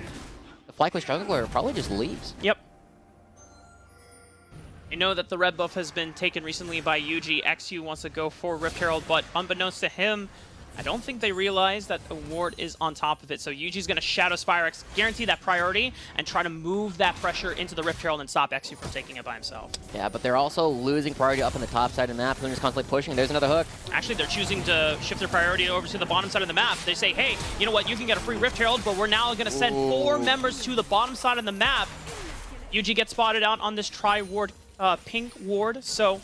the FlyQuest jungler probably just leaves. Yep. You know that the red buff has been taken recently by Yuji. XU wants to go for Rift Herald, but unbeknownst to him, I don't think they realize that the ward is on top of it. So Yuji's going to Shadow Spirex, guarantee that priority, and try to move that pressure into the Rift Herald and stop XU from taking it by himself. Yeah, but they're also losing priority up on the top side of the map. Luna's constantly pushing. There's another hook. Actually, they're choosing to shift their priority over to the bottom side of the map. They say, hey, you know what? You can get a free Rift Herald, but we're now going to send 4 members to the bottom side of the map. Yuji gets spotted out on this tri-ward, pink ward, so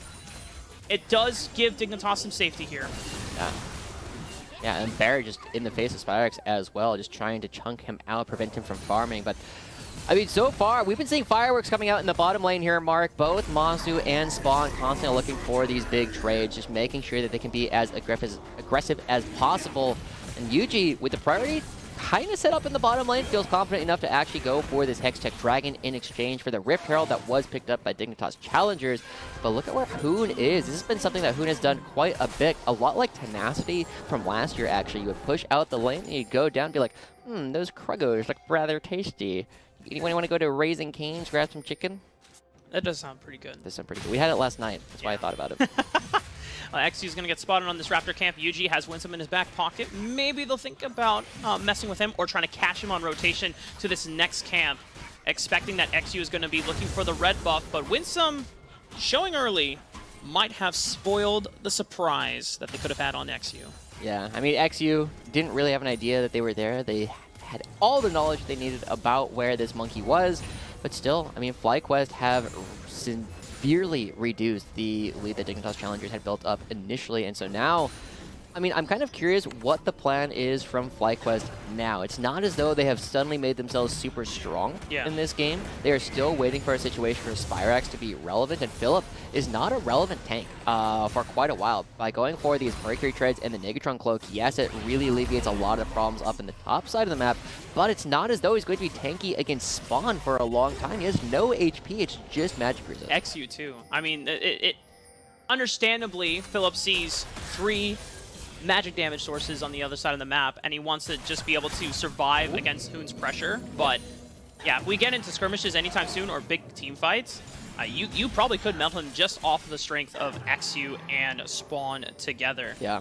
it does give Dignitas some safety here. Yeah. Yeah, and Barry just in the face of Spirex as well, just trying to chunk him out, prevent him from farming. But, I mean, so far, we've been seeing fireworks coming out in the bottom lane here, Mark. Both Masu and Spawn constantly looking for these big trades, just making sure that they can be as aggressive as possible. And Yuji, with the priority kind of set up in the bottom lane, feels confident enough to actually go for this Hextech Dragon in exchange for the Rift Herald that was picked up by Dignitas Challengers. But look at where Hoon is. This has been something that Hoon has done quite a bit. A lot like Tenacity from last year, actually. You would push out the lane, and you'd go down and be like, those Kruggos look rather tasty. Anyone want to go to Raising Cane's, grab some chicken? That does sound pretty good. This sounds pretty good. We had it last night. That's why I thought about it. XU is going to get spotted on this Raptor camp. Yuji has Winsome in his back pocket. Maybe they'll think about messing with him or trying to catch him on rotation to this next camp, expecting that XU is going to be looking for the red buff. But Winsome, showing early, might have spoiled the surprise that they could have had on XU. Yeah, I mean, XU didn't really have an idea that they were there. They had all the knowledge they needed about where this monkey was. But still, I mean, FlyQuest have severely reduced the lead that Dignitas Challengers had built up initially. And so now, I mean, I'm kind of curious what the plan is from FlyQuest now. It's not as though they have suddenly made themselves super strong in this game. They are still waiting for a situation for Spirax to be relevant, and Philip is not a relevant tank for quite a while. By going for these Mercury Treads and the Negatron Cloak, yes, it really alleviates a lot of the problems up in the top side of the map, but it's not as though he's going to be tanky against Spawn for a long time. He has no HP, it's just magic resist. XU too. I mean, understandably, Philip sees 3 magic damage sources on the other side of the map, and he wants to just be able to survive against Hoon's pressure. But yeah, if we get into skirmishes anytime soon or big team fights, you probably could melt him just off of the strength of XU and Spawn together. Yeah.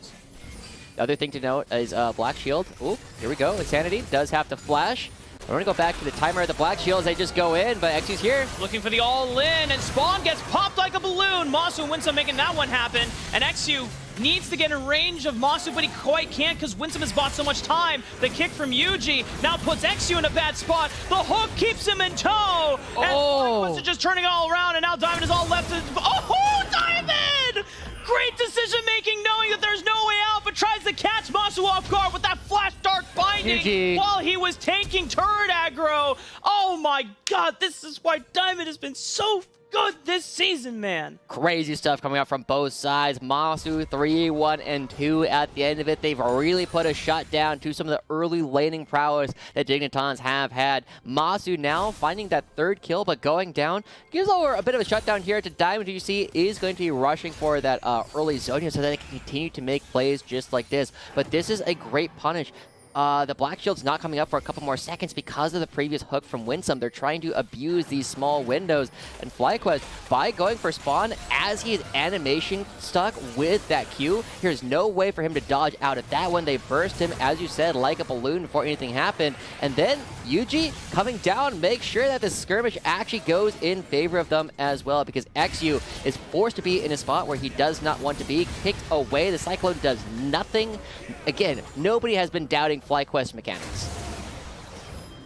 The other thing to note is Black Shield. Ooh, here we go. Insanity does have to flash. We're going to go back to the timer of the Black Shield as they just go in, but XU's here. Looking for the all-in, and Spawn gets popped like a balloon. Masu and Winsome making that one happen, and XU needs to get in range of Masu, but he quite can't because Winsome has bought so much time. The kick from Yuji now puts XU in a bad spot. The hook keeps him in tow, and FlyQuest is just turning it all around, and now Diamond is all left to... Oh, Diamond! Great decision-making, knowing that there's no way out, but tries to catch Masu off guard with that flash dart binding while he was tanking turret aggro. Oh my god, this is why Diamond has been so good this season, man. Crazy stuff coming out from both sides. Masu 3-1 and 2 at the end of it. They've really put a shut down to some of the early laning prowess that Dignitas have had. Masu now finding that third kill, but going down. Gives over a bit of a shutdown here to Diamond, who you see is going to be rushing for that early zone so that they can continue to make plays just like this. But this is a great punish. The Black Shield's not coming up for a couple more seconds because of the previous hook from Winsome. They're trying to abuse these small windows. And FlyQuest, by going for Spawn, as he is animation stuck with that Q, there's no way for him to dodge out of that one. They burst him, as you said, like a balloon before anything happened. And then Yuji coming down, make sure that the skirmish actually goes in favor of them as well, because XU is forced to be in a spot where he does not want to be. Kicked away, the Cyclone does nothing. Again, nobody has been doubting FlyQuest mechanics.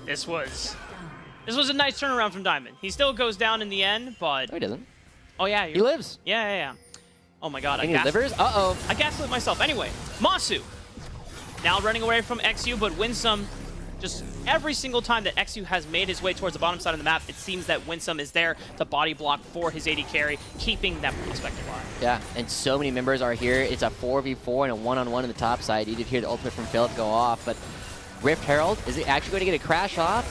This was a nice turnaround from Diamond. He still goes down in the end, but... No, he doesn't. Oh, yeah. He lives. Yeah. Oh, my God. And he livers? Uh-oh. I gaslit myself. Anyway, Masu now running away from XU, but Winsome, just every single time that XU has made his way towards the bottom side of the map, it seems that Winsome is there to body block for his AD carry, keeping that prospect alive. Yeah, and so many members are here. It's a 4v4 and a one-on-one in the top side. You did hear the ultimate from Philip go off, but Rift Herald, is it actually going to get a crash off?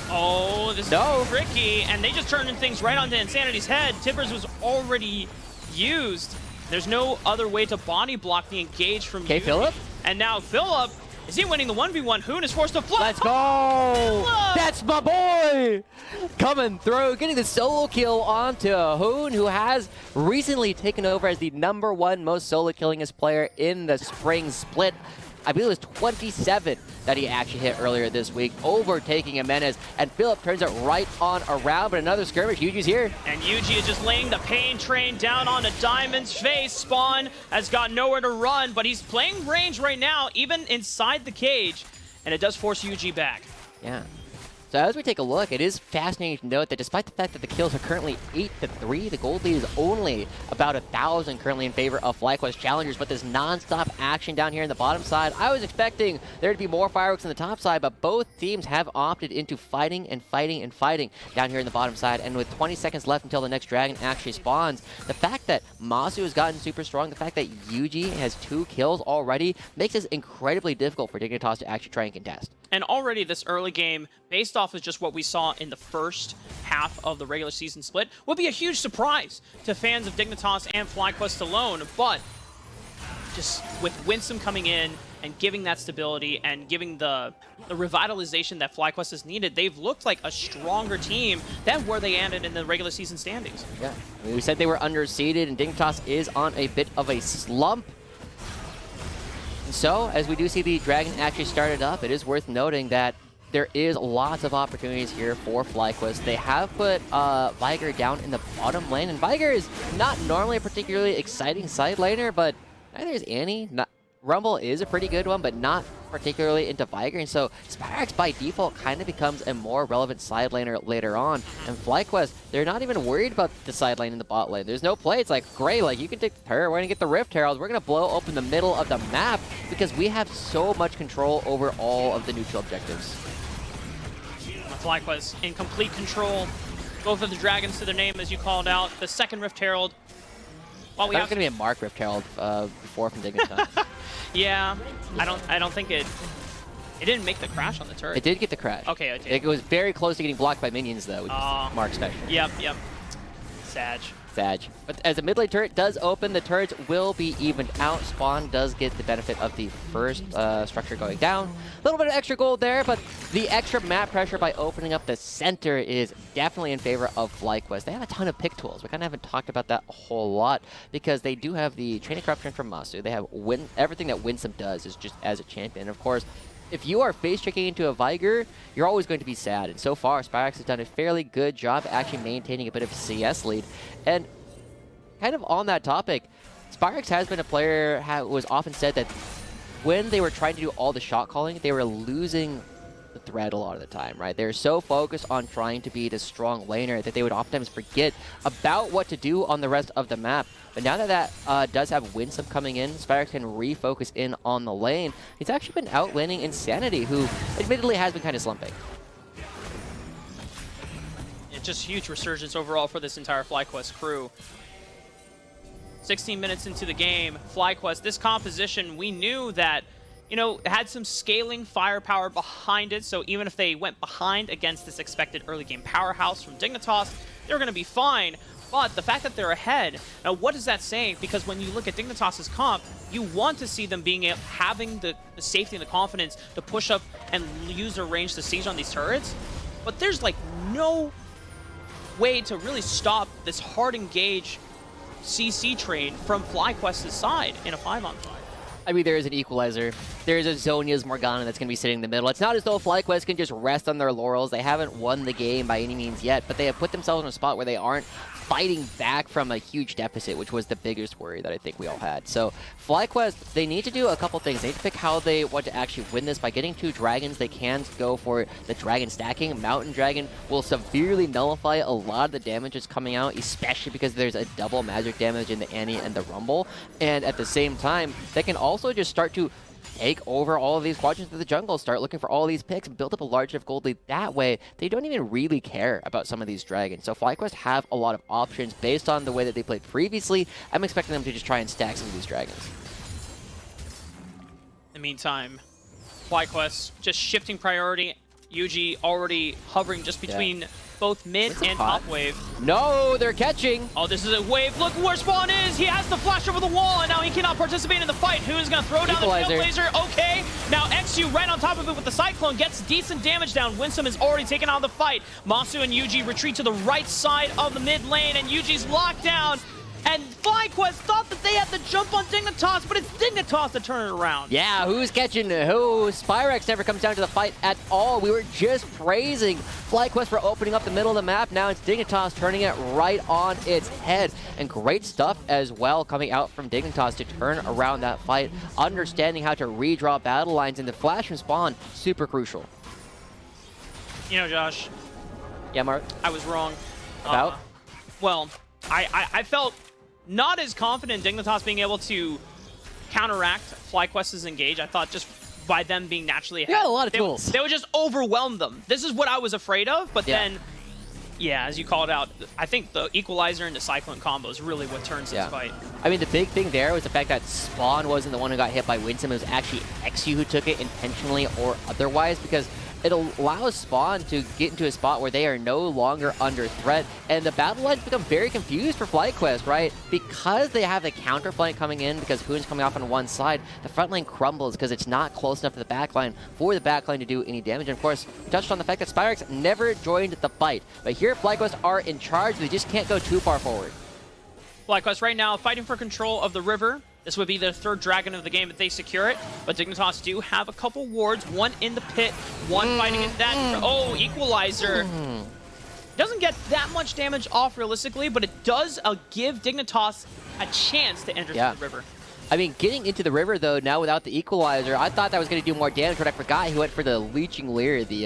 Oh, this is tricky, and they just turned things right onto Insanity's head. Tibbers was already used. There's no other way to body block the engage from Okay, Philip? And now Philip, is he winning the 1v1? Hoon is forced to fly. Let's go! That's my boy! Coming through, getting the solo kill onto Hoon, who has recently taken over as the #1 most solo killingest player in the spring split. I believe it was 27 that he actually hit earlier this week, overtaking Jimenez, and Philip turns it right on around, but another skirmish. Yuji's here. And Yuji is just laying the pain train down onto Diamond's face. Spawn has got nowhere to run, but he's playing range right now, even inside the cage, and it does force Yuji back. Yeah. So as we take a look, it is fascinating to note that despite the fact that the kills are currently 8-3, the gold lead is only about 1,000 currently in favor of FlyQuest Challengers, but this non-stop action down here in the bottom side, I was expecting there to be more fireworks on the top side, but both teams have opted into fighting and fighting and fighting down here in the bottom side, and with 20 seconds left until the next dragon actually spawns, the fact that Masu has gotten super strong, the fact that Yuji has 2 kills already, makes this incredibly difficult for Dignitas to actually try and contest. And already this early game, based off of just what we saw in the first half of the regular season split, would be a huge surprise to fans of Dignitas and FlyQuest alone. But just with Winsome coming in and giving that stability and giving the revitalization that FlyQuest has needed, they've looked like a stronger team than where they ended in the regular season standings. Yeah, I mean, we said they were underseeded, and Dignitas is on a bit of a slump. So, as we do see the Dragon actually started up, it is worth noting that there is lots of opportunities here for FlyQuest. They have put Viger down in the bottom lane, and Viger is not normally a particularly exciting side laner, but neither is Annie. Rumble is a pretty good one, but not particularly into Viger, and so Spirax by default kind of becomes a more relevant side laner later on. And FlyQuest, they're not even worried about the side lane in the bot lane. There's no play. It's like, great, like you can take the turret, we're gonna get the Rift Herald, we're gonna blow open the middle of the map because we have so much control over all of the neutral objectives. FlyQuest in complete control. Both of the dragons to their name, as you called out. The second Rift Herald. Well, we There's gonna be a Mark Rift Herald before from Dignitas. Yeah, I don't think it didn't make the crash on the turret. It did get the crash. Okay, It was very close to getting blocked by minions though, which is Mark's special. Yep. Sag. But as the mid lane turret does open, the turrets will be evened out. Spawn does get the benefit of the first structure going down. A little bit of extra gold there, but the extra map pressure by opening up the center is definitely in favor of FlyQuest. They have a ton of pick tools. We kind of haven't talked about that a whole lot because they do have the Chain of Corruption from Masu. They have everything that Winsome does is just as a champion. Of course, if you are face-checking into a Viger, you're always going to be sad. And so far, Spyrex has done a fairly good job actually maintaining a bit of a CS lead. And kind of on that topic, Spyrex has been a player who was often said that when they were trying to do all the shot calling, they were losing the thread a lot of the time, right? They're so focused on trying to be the strong laner that they would oftentimes forget about what to do on the rest of the map. But now that does have Winsome coming in, Spyrex can refocus in on the lane. He's actually been outlaning Insanity, who admittedly has been kind of slumping. It's just huge resurgence overall for this entire FlyQuest crew. 16 minutes into the game, FlyQuest, this composition, we knew that, you know, had some scaling firepower behind it, so even if they went behind against this expected early game powerhouse from Dignitas, they're going to be fine. But the fact that they're ahead, now what does that say? Because when you look at Dignitas' comp, you want to see them having the safety and the confidence to push up and use their range to siege on these turrets. But there's like no way to really stop this hard engage CC train from FlyQuest's side in a 5-on-5. I mean, there is an equalizer. There's a Zhonya's Morgana that's going to be sitting in the middle. It's not as though FlyQuest can just rest on their laurels. They haven't won the game by any means yet, but they have put themselves in a spot where they aren't fighting back from a huge deficit, which was the biggest worry that I think we all had. So FlyQuest, they need to do a couple things. They need to pick how they want to actually win this. By getting 2 dragons, they can go for the dragon stacking. Mountain Dragon will severely nullify a lot of the damage that's coming out, especially because there's a double magic damage in the Annie and the Rumble. And at the same time, they can also just start to take over all of these quadrants of the jungle, start looking for all these picks, build up a large enough gold lead that way. They don't even really care about some of these dragons. So FlyQuest have a lot of options based on the way that they played previously. I'm expecting them to just try and stack some of these dragons. In the meantime, FlyQuest just shifting priority. Yuji already hovering just between both mid and top wave. No, they're catching. Oh, this is a wave. Look where Spawn is. He has the flash over the wall, and now he cannot participate in the fight. Who is going to throw down the Trailblazer? Okay. Now XU right on top of it with the Cyclone gets decent damage down. Winsome is already taken out of the fight. Masu and Yuji retreat to the right side of the mid lane, and Yuji's locked down. And FlyQuest thought that they had to jump on Dignitas, but it's Dignitas to turn it around. Yeah, who's catching who? Spyrex never comes down to the fight at all. We were just praising FlyQuest for opening up the middle of the map. Now it's Dignitas turning it right on its head. And great stuff as well coming out from Dignitas to turn around that fight. Understanding how to redraw battle lines and the flash from Spawn, super crucial. You know, Josh. Yeah, Mark? I was wrong. About? Well, I felt not as confident in Dignitas being able to counteract FlyQuest's engage. I thought just by them being naturally ahead, a lot of tools. They would just overwhelm them. This is what I was afraid of, but then, yeah, as you called out, I think the Equalizer and the Cyclone combo is really what turns this fight. I mean, the big thing there was the fact that Spawn wasn't the one who got hit by Winsome. It was actually XU who took it intentionally or otherwise, because it allows Spawn to get into a spot where they are no longer under threat, and the battle lines become very confused for FlyQuest, right? Because they have the counter flank coming in, because Hoon's coming off on one side, the front lane crumbles because it's not close enough to the back line for the back line to do any damage. And of course, we touched on the fact that Spyrex never joined the fight, but here FlyQuest are in charge. They just can't go too far forward. FlyQuest right now fighting for control of the river. This would be their 3rd dragon of the game if they secure it. But Dignitas do have a couple wards, one in the pit, one fighting in that. Oh, Equalizer. Doesn't get that much damage off realistically, but it does give Dignitas a chance to enter through the river. I mean, getting into the river, though, now without the Equalizer, I thought that was going to do more damage, but I forgot he went for the Leeching Leer, the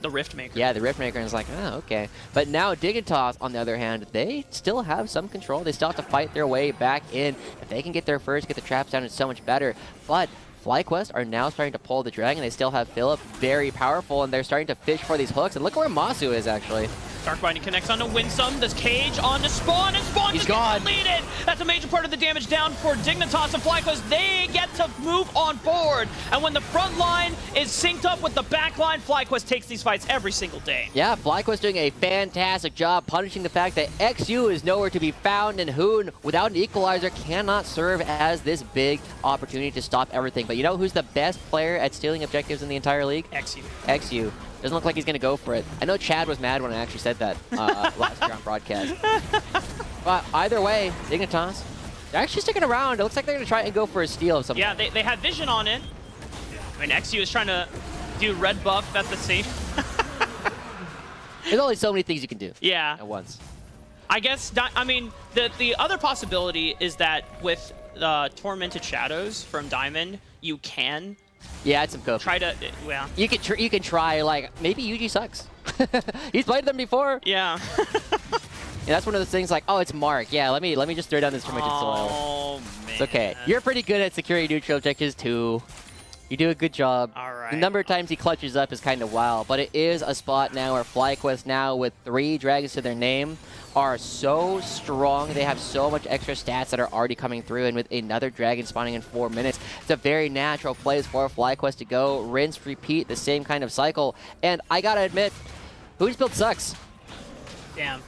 Riftmaker. Yeah, the Riftmaker, and it's like, oh, okay. But now Dignitas, on the other hand, they still have some control. They still have to fight their way back in. If they can get there first, get the traps down, it's so much better. But FlyQuest are now starting to pull the dragon. They still have Philip, very powerful, and they're starting to fish for these hooks. And look where Masu is, actually. Dark connects onto Winsome. This cage onto Spawn, and Spawn He's just gets gone. deleted. That's a major part of the damage down for Dignitas and FlyQuest. They get to move on forward. And when the front line is synced up with the back line, FlyQuest takes these fights every single day. Yeah, FlyQuest doing a fantastic job punishing the fact that XU is nowhere to be found, and Hoon, without an equalizer, cannot serve as this big opportunity to stop everything. But you know who's the best player at stealing objectives in the entire league? XU. XU. Doesn't look like he's going to go for it. I know Chad was mad when I actually said that last year on broadcast. But either way, Dignitas, they're actually sticking around. It looks like they're going to try and go for a steal of some Yeah, they had vision on it. I mean, XU is trying to do red buff at the same. There's only so many things you can do Yeah. at once. I guess, I mean, the other possibility is that with Tormented Shadows from Diamond, you can Yeah, it's some cope. try to, well, You can try, like, maybe Yuji sucks. He's played them before. yeah. Yeah, that's one of those things like, oh, it's Mark. Yeah, let me just throw down this tormented soil. Oh, man. It's okay. You're pretty good at securing neutral objectives too. You do a good job. All right. The number of times he clutches up is kind of wild, but it is a spot now where FlyQuest now with 3 dragons to their name are so strong. They have so much extra stats that are already coming through, and with another dragon spawning in 4 minutes, it's a very natural place for FlyQuest to go, rinse, repeat, the same kind of cycle. And I gotta admit, Hoon's build sucks. Damn.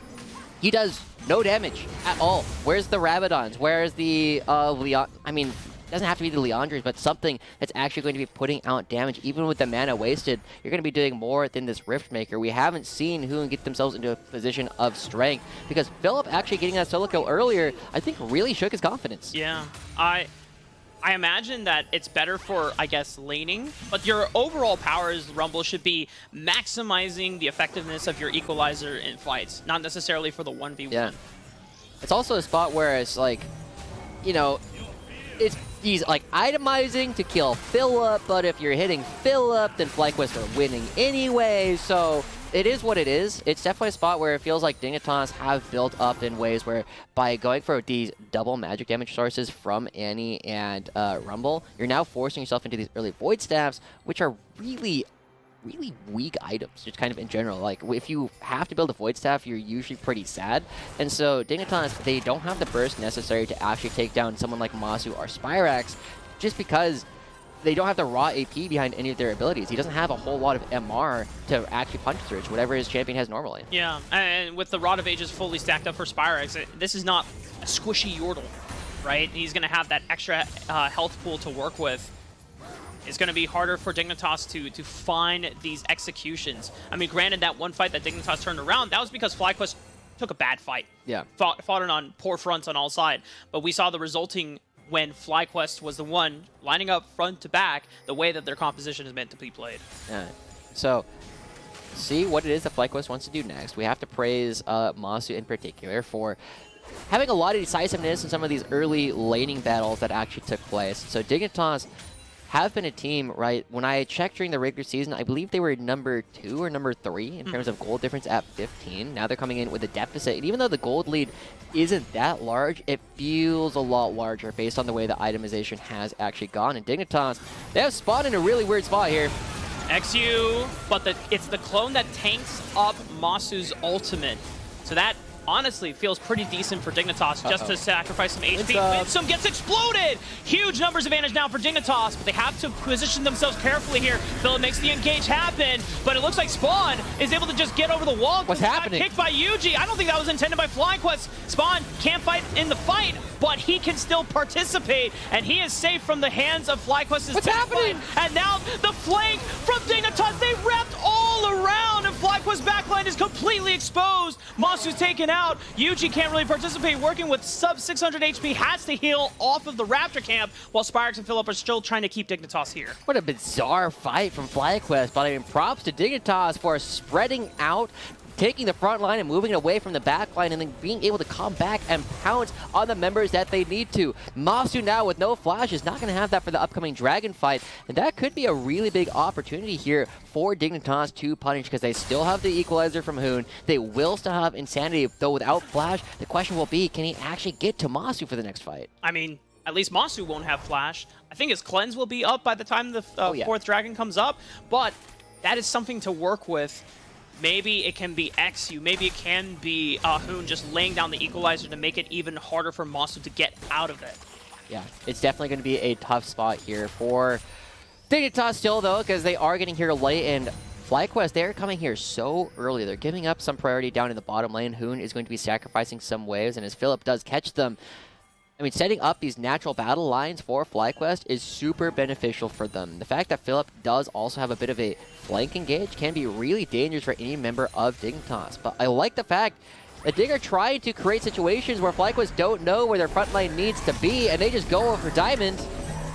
He does no damage at all. Where's the Rabadons? Where's the Leon? I mean, it doesn't have to be the Leandres, but something that's actually going to be putting out damage. Even with the mana wasted, you're going to be doing more than this Riftmaker. We haven't seen Hoon get themselves into a position of strength, because Philip actually getting that solo kill earlier, I think really shook his confidence. Yeah. I imagine that it's better for, I guess, laning, but your overall powers, Rumble, should be maximizing the effectiveness of your equalizer in fights, not necessarily for the 1v1. Yeah. It's also a spot where it's like, you know, he's like itemizing to kill Philip, but if you're hitting Philip, then FlyQuest are winning anyway, so it is what it is. It's definitely a spot where it feels like Dignitas have built up in ways where by going for these double magic damage sources from Annie and Rumble, you're now forcing yourself into these early Void Staffs, which are really weak items, just kind of in general. Like, if you have to build a Void Staff, you're usually pretty sad. And so Dignitas, they don't have the burst necessary to actually take down someone like Masu or Spyrax, just because they don't have the raw AP behind any of their abilities. He doesn't have a whole lot of MR to actually punch through, whatever his champion has normally. Yeah, and with the Rod of Ages fully stacked up for Spyrax, this is not a squishy Yordle, right? He's going to have that extra health pool to work with. It's going to be harder for Dignitas to find these executions. I mean, granted, that one fight that Dignitas turned around, that was because FlyQuest took a bad fight. Yeah. Fought it on poor fronts on all sides. But we saw the resulting when FlyQuest was the one lining up front to back the way that their composition is meant to be played. Yeah. So, see what it is that FlyQuest wants to do next. We have to praise Masu in particular for having a lot of decisiveness in some of these early laning battles that actually took place. So Dignitas have been a team, right? When I checked during the regular season, I believe they were number 2 or number 3 in terms of gold difference at 15. Now they're coming in with a deficit. And even though the gold lead isn't that large, it feels a lot larger based on the way the itemization has actually gone. And Dignitas, they have spawned in a really weird spot here. XU, but it's the clone that tanks up Masu's ultimate. So that honestly feels pretty decent for Dignitas just to sacrifice some HP. Winsome gets exploded! Huge numbers advantage now for Dignitas, but they have to position themselves carefully here. Philip makes the engage happen, but it looks like Spawn is able to just get over the wall. What's happening? Got kicked by Yuji. I don't think that was intended by FlyQuest. Spawn can't fight in the fight, but he can still participate, and he is safe from the hands of FlyQuest's What's happening? And now the flank from Dignitas, they wrapped all around, and FlyQuest's backline is completely exposed. Masu's taken out. Yuji can't really participate, working with sub 600 HP, has to heal off of the Raptor camp, while Spyrax and Philip are still trying to keep Dignitas here. What a bizarre fight from FlyQuest, but I mean, props to Dignitas for spreading out, taking the front line and moving it away from the back line, and then being able to come back and pounce on the members that they need to. Masu now with no flash is not going to have that for the upcoming Dragon fight, and that could be a really big opportunity here for Dignitas to punish, because they still have the equalizer from Hoon. They will still have Insanity, though without flash, the question will be, can he actually get to Masu for the next fight? I mean, at least Masu won't have flash. I think his cleanse will be up by the time the fourth dragon comes up, but that is something to work with maybe it can be XU, maybe it can be Hoon just laying down the equalizer to make it even harder for Masu to get out of it. Yeah, it's definitely going to be a tough spot here for Dignitas still, though, because they are getting here late, and FlyQuest, they're coming here so early. They're giving up some priority down in the bottom lane. Hoon is going to be sacrificing some waves, and as Philip does catch them, I mean, setting up these natural battle lines for FlyQuest is super beneficial for them. The fact that Philip does also have a bit of a flank engage can be really dangerous for any member of Dignitas. But I like the fact that Dig are trying to create situations where FlyQuest don't know where their front line needs to be, and they just go over Diamond.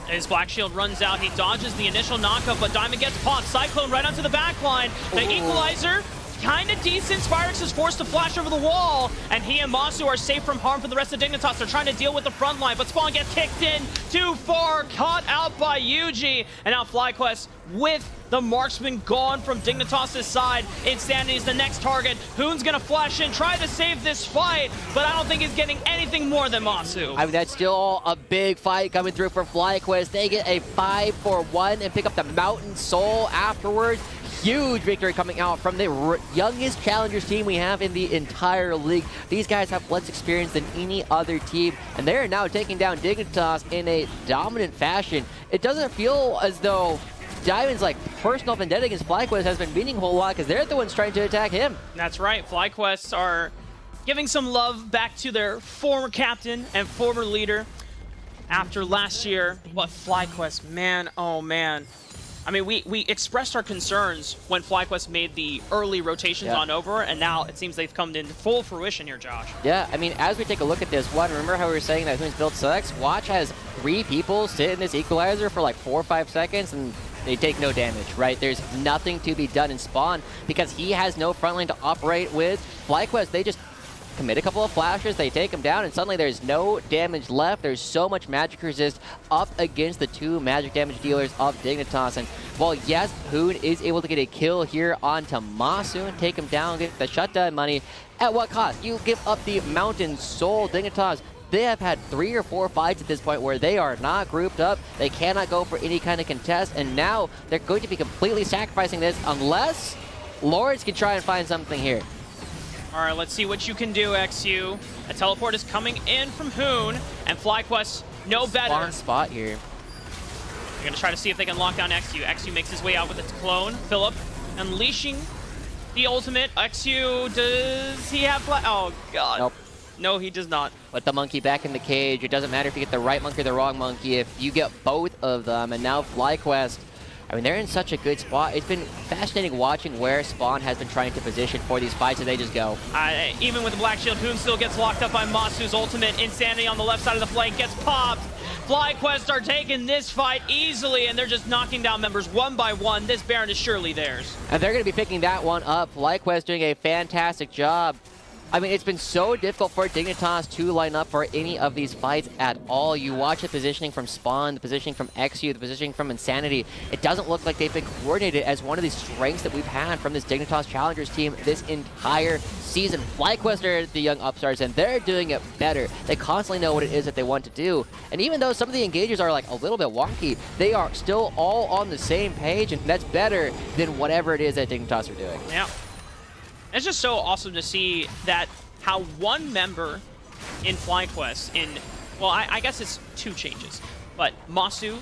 His Black Shield runs out, he dodges the initial knockup, but Diamond gets popped. Cyclone right onto the back line. The equalizer, kind of decent. Spyrex is forced to flash over the wall, and he and Masu are safe from harm for the rest of Dignitas. They're trying to deal with the front line, but Spawn gets kicked in too far, caught out by Yuji, and now FlyQuest with the marksman gone from Dignitas' side. Insanity is the next target. Hoon's gonna flash in, try to save this fight, but I don't think he's getting anything more than Masu. I mean, that's still a big fight coming through for FlyQuest. They get a 5-for-1 and pick up the Mountain Soul afterwards. Huge victory coming out from the youngest Challengers team we have in the entire league. These guys have less experience than any other team, and they are now taking down Dignitas in a dominant fashion. It doesn't feel as though Diamond's personal vendetta against FlyQuest has been meaning a whole lot, because they're the ones trying to attack him. That's right. FlyQuest are giving some love back to their former captain and former leader after last year. But FlyQuest, man, oh man. I mean, we expressed our concerns when FlyQuest made the early rotations on over, and now it seems they've come into full fruition here, Josh. Yeah, I mean, as we take a look at this one, remember how we were saying that Hoon's build sucks? Watch has 3 people sit in this equalizer for 4 or 5 seconds, and they take no damage, right? There's nothing to be done in Spawn because he has no front line to operate with. FlyQuest, they just commit a couple of flashes, they take him down, and suddenly there's no damage left. There's so much magic resist up against the 2 magic damage dealers of Dignitas. And while yes, Hoon is able to get a kill here onto Masu and take him down, get the shutdown money, at what cost? You give up the Mountain Soul. Dignitas, they have had 3 or 4 fights at this point where they are not grouped up. They cannot go for any kind of contest, and now they're going to be completely sacrificing this unless Lords can try and find something here. All right, let's see what you can do, XU. A teleport is coming in from Hoon, and FlyQuest no better. Spawn spot here. They're going to try to see if they can lock down XU. XU makes his way out with its clone. Philip unleashing the ultimate. XU, does he have oh, God. Nope. No, he does not. Put the monkey back in the cage. It doesn't matter if you get the right monkey or the wrong monkey. If you get both of them, and now FlyQuest, I mean, they're in such a good spot. It's been fascinating watching where Spawn has been trying to position for these fights, and they just go. Even with the Black Shield, Hoon still gets locked up by Masu's ultimate. Insanity on the left side of the flank gets popped. FlyQuest are taking this fight easily, and they're just knocking down members one by one. This Baron is surely theirs. And they're going to be picking that one up. FlyQuest doing a fantastic job. I mean, it's been so difficult for Dignitas to line up for any of these fights at all. You watch the positioning from Spawn, the positioning from XU, the positioning from Insanity. It doesn't look like they've been coordinated as one of the strengths that we've had from this Dignitas Challengers team this entire season. FlyQuest are the young upstarts, and they're doing it better. They constantly know what it is that they want to do. And even though some of the engages are a little bit wonky, they are still all on the same page, and that's better than whatever it is that Dignitas are doing. Yeah. It's just so awesome to see that how one member in FlyQuest well, I guess it's 2 changes, but Masu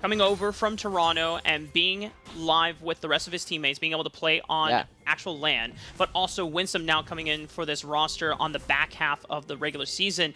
coming over from Toronto and being live with the rest of his teammates, being able to play on actual LAN, but also Winsome now coming in for this roster on the back half of the regular season.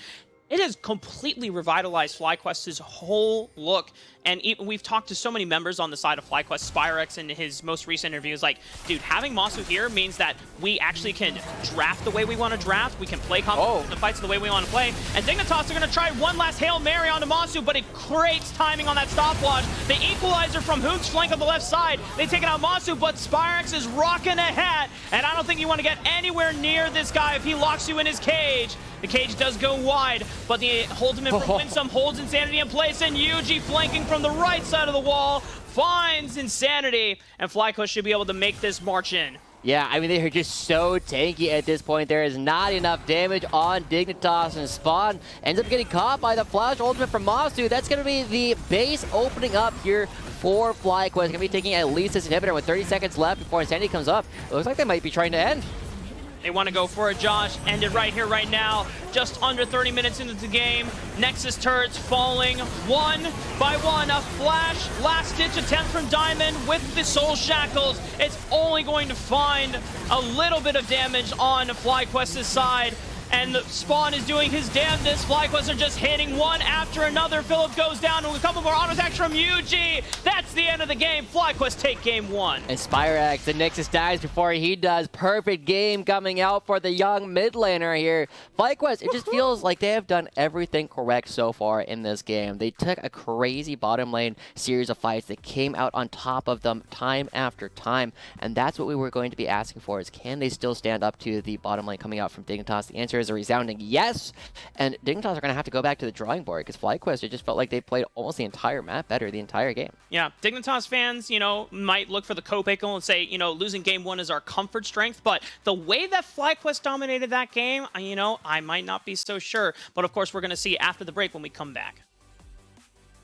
It has completely revitalized FlyQuest's whole look. And we've talked to so many members on the side of FlyQuest. Spyrex in his most recent interview is like, dude, having Masu here means that we actually can draft the way we want to draft. We can play the fights the way we want to play. And Dignitas are going to try one last Hail Mary onto Masu, but it creates timing on that stopwatch. The equalizer from Hoon's flank on the left side. They take it out Masu, but Spyrex is rocking ahead. And I don't think you want to get anywhere near this guy if he locks you in his cage. The cage does go wide, but the ultimate from Winsome holds Insanity in place, and Yuji flanking from the right side of the wall finds Insanity, and FlyQuest should be able to make this march in. Yeah, I mean, they are just so tanky at this point. There is not enough damage on Dignitas, and Spawn ends up getting caught by the flash ultimate from Masu. That's going to be the base opening up here for FlyQuest. Going to be taking at least this inhibitor with 30 seconds left before Insanity comes up. It looks like they might be trying to end. They want to go for it, Josh. End it right here, right now. Just under 30 minutes into the game. Nexus turrets falling one by one. A flash, last-ditch attempt from Diamond with the Soul Shackles. It's only going to find a little bit of damage on FlyQuest's side. And the Spawn is doing his damnedest. FlyQuest are just hitting one after another. Philip goes down with a couple more auto attacks from UG. That's the end of the game. FlyQuest take game one. And Spyrex, the Nexus dies before he does. Perfect game coming out for the young mid laner here. FlyQuest, it just feels like they have done everything correct so far in this game. They took a crazy bottom lane series of fights that came out on top of them time after time. And that's what we were going to be asking for, is can they still stand up to the bottom lane coming out from Dignitas? The answer is a resounding yes, and Dignitas are going to have to go back to the drawing board because FlyQuest, it just felt like they played almost the entire map better the entire game. Yeah, Dignitas fans, might look for the co-pickle and say, losing game one is our comfort strength, but the way that FlyQuest dominated that game, I might not be so sure. But of course, we're going to see after the break when we come back.